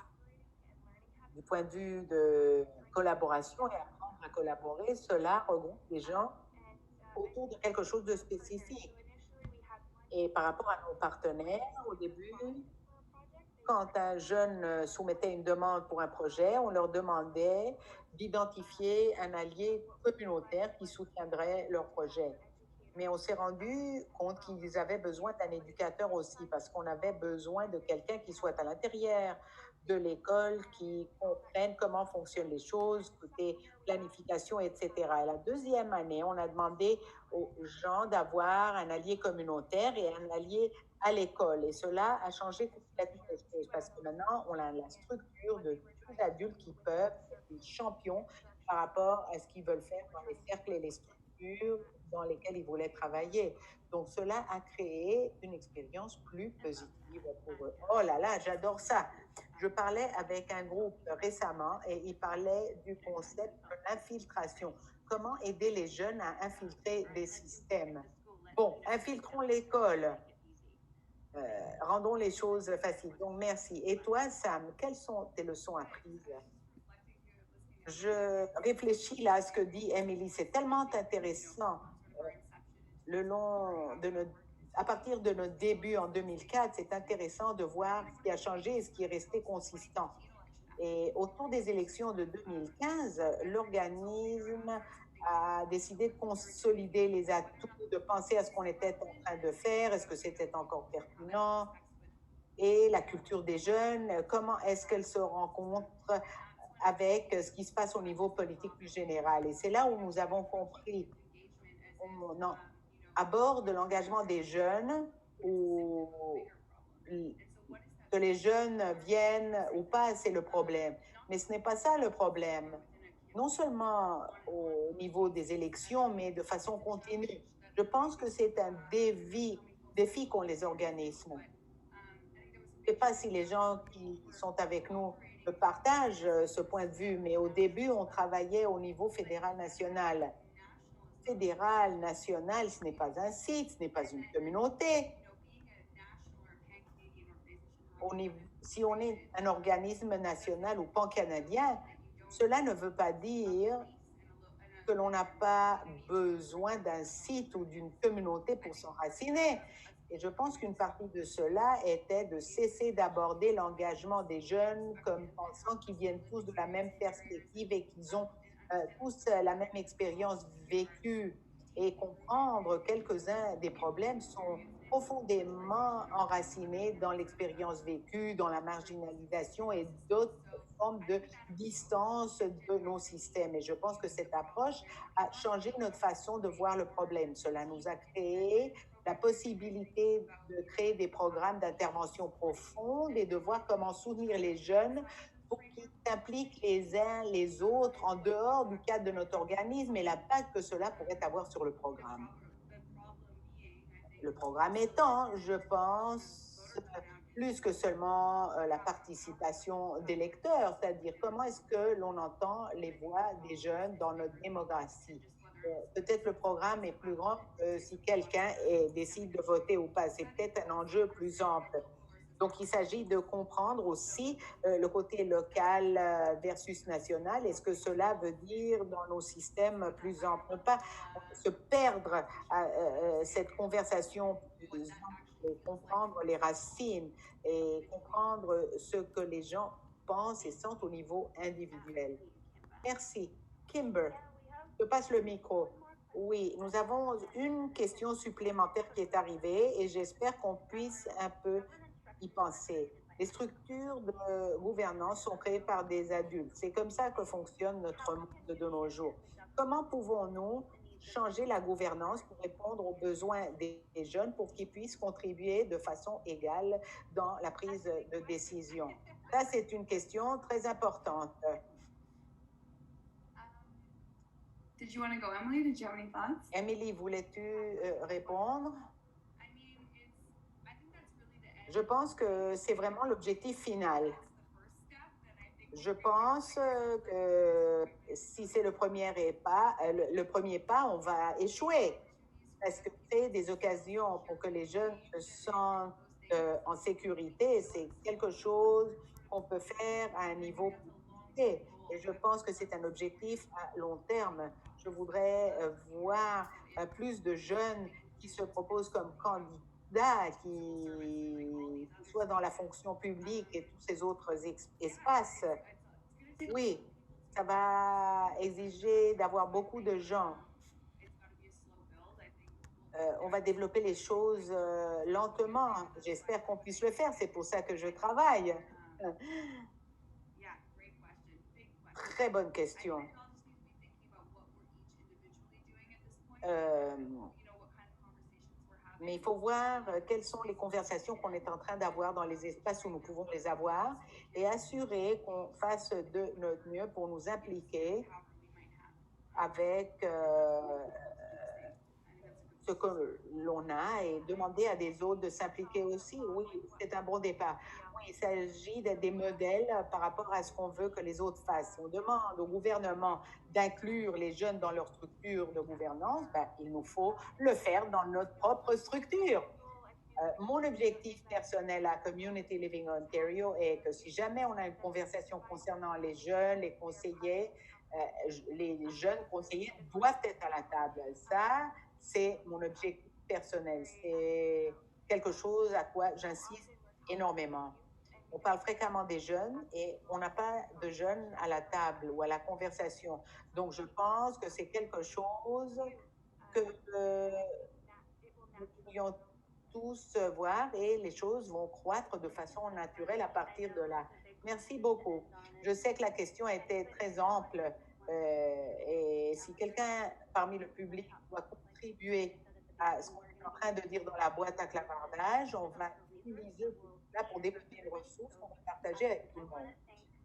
Du point de vue de collaboration et apprendre à collaborer, cela regroupe les gens autour de quelque chose de spécifique. Et par rapport à nos partenaires, au début, quand un jeune soumettait une demande pour un projet, on leur demandait d'identifier un allié communautaire qui soutiendrait leur projet. Mais on s'est rendu compte qu'ils avaient besoin d'un éducateur aussi, parce qu'on avait besoin de quelqu'un qui soit à l'intérieur de l'école, qui comprenne comment fonctionnent les choses, côté planification, etc. Et la deuxième année, on a demandé aux gens d'avoir un allié communautaire et un allié à l'école. Et cela a changé complètement les choses, parce que maintenant, on a la structure de tous les adultes qui peuvent être des champions par rapport à ce qu'ils veulent faire dans les cercles et les structures dans lesquels ils voulaient travailler. Donc, cela a créé une expérience plus positive pour eux. Oh là là, j'adore ça. Je parlais avec un groupe récemment et ils parlaient du concept de l'infiltration. Comment aider les jeunes à infiltrer des systèmes? Bon, infiltrons l'école. Rendons les choses faciles. Donc, merci. Et toi, Sam, quelles sont tes leçons apprises? Je réfléchis là à ce que dit Emily. C'est tellement intéressant. Le long de notre, à partir de notre début en 2004, c'est intéressant de voir ce qui a changé et ce qui est resté consistant. Et autour des élections de 2015, l'organisme a décidé de consolider les atouts, de penser à ce qu'on était en train de faire, est-ce que c'était encore pertinent, et la culture des jeunes, comment est-ce qu'elle se rencontre avec ce qui se passe au niveau politique plus général. Et c'est là où nous avons compris, on aborde l'engagement des jeunes, ou que les jeunes viennent ou pas, c'est le problème. Mais ce n'est pas ça le problème. Non seulement au niveau des élections, mais de façon continue. Je pense que c'est un défi qu'ont les organismes. Je ne sais pas si les gens qui sont avec nous partagent ce point de vue, mais au début, on travaillait au niveau fédéral-national. Fédéral-national, ce n'est pas un site, ce n'est pas une communauté. Si on est un organisme national ou pan-canadien, cela ne veut pas dire que l'on n'a pas besoin d'un site ou d'une communauté pour s'enraciner. Et je pense qu'une partie de cela était de cesser d'aborder l'engagement des jeunes comme pensant qu'ils viennent tous de la même perspective et qu'ils ont tous la même expérience vécue, et comprendre quelques-uns des problèmes sont profondément enracinés dans l'expérience vécue, dans la marginalisation et d'autres formes de distance de nos systèmes. Et je pense que cette approche a changé notre façon de voir le problème. Cela nous a créé la possibilité de créer des programmes d'intervention profonde et de voir comment soutenir les jeunes pour qu'ils s'impliquent les uns les autres en dehors du cadre de notre organisme et l'impact que cela pourrait avoir sur le programme. Le programme étant, je pense, plus que seulement la participation des lecteurs, c'est-à-dire comment est-ce que l'on entend les voix des jeunes dans notre démographie. Peut-être le programme est plus grand que si quelqu'un décide de voter ou pas. C'est peut-être un enjeu plus ample. Donc, il s'agit de comprendre aussi le côté local versus national et ce que cela veut dire dans nos systèmes plus amples. Ne pas se perdre à cette conversation plus ample, et comprendre les racines et comprendre ce que les gens pensent et sentent au niveau individuel. Merci. Kimber, je passe le micro. Oui, nous avons une question supplémentaire qui est arrivée et j'espère qu'on puisse un peu y penser. Les structures de gouvernance sont créées par des adultes. C'est comme ça que fonctionne notre monde de nos jours. Comment pouvons-nous changer la gouvernance pour répondre aux besoins des jeunes pour qu'ils puissent contribuer de façon égale dans la prise de décision? Ça, c'est une question très importante. Did you want to go, Emily? Did you have any thoughts? Emily, voulais-tu répondre? I think that's really the end. Je pense que c'est vraiment l'objectif final. That's the first step, then I think Je pense que si c'est le premier pas, on va échouer. Parce que créer des occasions pour que les jeunes se sentent en sécurité, c'est quelque chose qu'on peut faire à un niveau plus élevé. Et je pense que c'est un objectif à long terme. Je voudrais voir plus de jeunes qui se proposent comme candidats, qui soient dans la fonction publique et tous ces autres espaces. Oui, ça va exiger d'avoir beaucoup de gens. On va développer les choses lentement. J'espère qu'on puisse le faire. C'est pour ça que je travaille. Très bonne question. Mais il faut voir quelles sont les conversations qu'on est en train d'avoir dans les espaces où nous pouvons les avoir et assurer qu'on fasse de notre mieux pour nous impliquer avec ce que l'on a et demander à des autres de s'impliquer aussi. Oui, c'est un bon départ. Oui, il s'agit d'être des modèles par rapport à ce qu'on veut que les autres fassent. Si on demande au gouvernement d'inclure les jeunes dans leur structure de gouvernance, ben, il nous faut le faire dans notre propre structure. Mon objectif personnel à Community Living Ontario est que si jamais on a une conversation concernant les jeunes, les conseillers, les jeunes conseillers doivent être à la table. Ça, c'est mon objectif personnel. C'est quelque chose à quoi j'insiste énormément. On parle fréquemment des jeunes et on n'a pas de jeunes à la table ou à la conversation. Donc, je pense que c'est quelque chose que nous pourrions tous voir et les choses vont croître de façon naturelle à partir de là. Merci beaucoup. Je sais que la question était très ample et si quelqu'un parmi le public doit contribuer à ce qu'on est en train de dire dans la boîte à clavardage, on va utiliser là pour développer une ressource qu'on va partager avec tout le monde.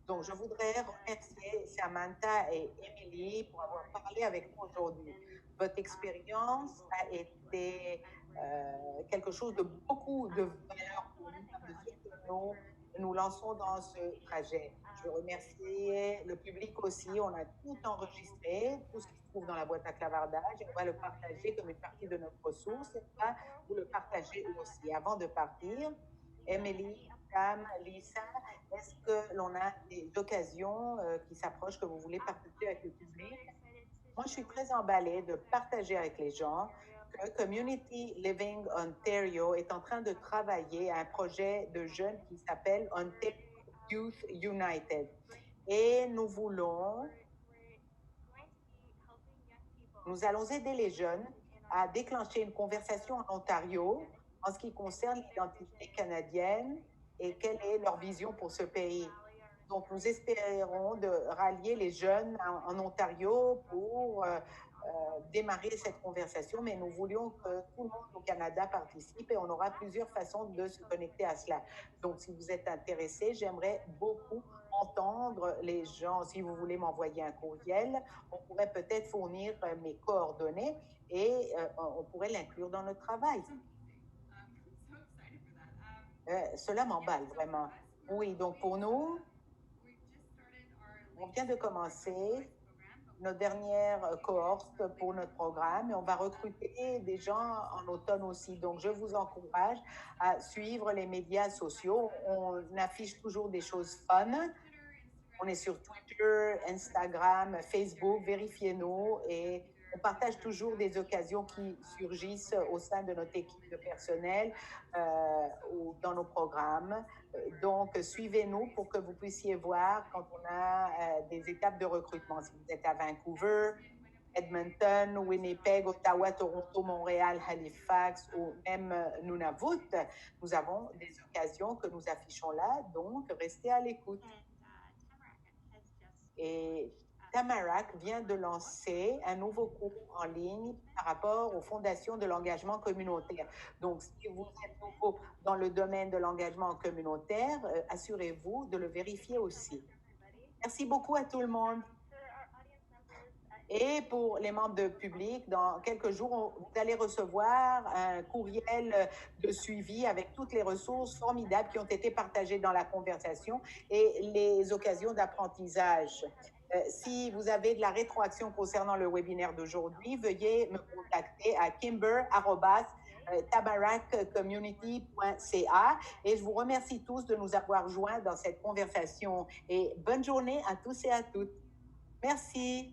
Donc, je voudrais remercier Samantha et Emily pour avoir parlé avec nous aujourd'hui. Votre expérience a été quelque chose de beaucoup de valeur pour nous à mesure que nous lançons dans ce trajet. Je veux remercier le public aussi. On a tout enregistré, tout ce qui se trouve dans la boîte à clavardage, et on va le partager comme une partie de notre ressource et on va vous le partager aussi. Avant de partir, Emily, Sam, Lisa, est-ce que l'on a des occasions qui s'approchent que vous voulez partager avec le public? Moi, je suis très emballée de partager avec les gens que Community Living Ontario est en train de travailler à un projet de jeunes qui s'appelle Ontario Youth United. Et nous allons aider les jeunes à déclencher une conversation en Ontario en ce qui concerne l'identité canadienne et quelle est leur vision pour ce pays. Donc, nous espérons de rallier les jeunes en Ontario pour démarrer cette conversation, mais nous voulions que tout le monde au Canada participe et on aura plusieurs façons de se connecter à cela. Donc, si vous êtes intéressés, j'aimerais beaucoup entendre les gens. Si vous voulez m'envoyer un courriel, on pourrait peut-être fournir mes coordonnées et on pourrait l'inclure dans notre travail. Cela m'emballe vraiment. Oui, donc pour nous, on vient de commencer notre dernière cohorte pour notre programme et on va recruter des gens en automne aussi. Donc, je vous encourage à suivre les médias sociaux. On affiche toujours des choses fun. On est sur Twitter, Instagram, Facebook. Vérifiez-nous et On partage toujours des occasions qui surgissent au sein de notre équipe de personnel ou dans nos programmes. Donc, suivez-nous pour que vous puissiez voir quand on a des étapes de recrutement. Si vous êtes à Vancouver, Edmonton, Winnipeg, Ottawa, Toronto, Montréal, Halifax ou même Nunavut, nous avons des occasions que nous affichons là, donc restez à l'écoute. Et Tamarack vient de lancer un nouveau cours en ligne par rapport aux fondations de l'engagement communautaire. Donc, si vous êtes nouveau dans le domaine de l'engagement communautaire, assurez-vous de le vérifier aussi. Merci beaucoup à tout le monde. Et pour les membres de public, dans quelques jours, vous allez recevoir un courriel de suivi avec toutes les ressources formidables qui ont été partagées dans la conversation et les occasions d'apprentissage. Si vous avez de la rétroaction concernant le webinaire d'aujourd'hui, veuillez me contacter à kimber@tamarackcommunity.ca et je vous remercie tous de nous avoir joints dans cette conversation et bonne journée à tous et à toutes. Merci.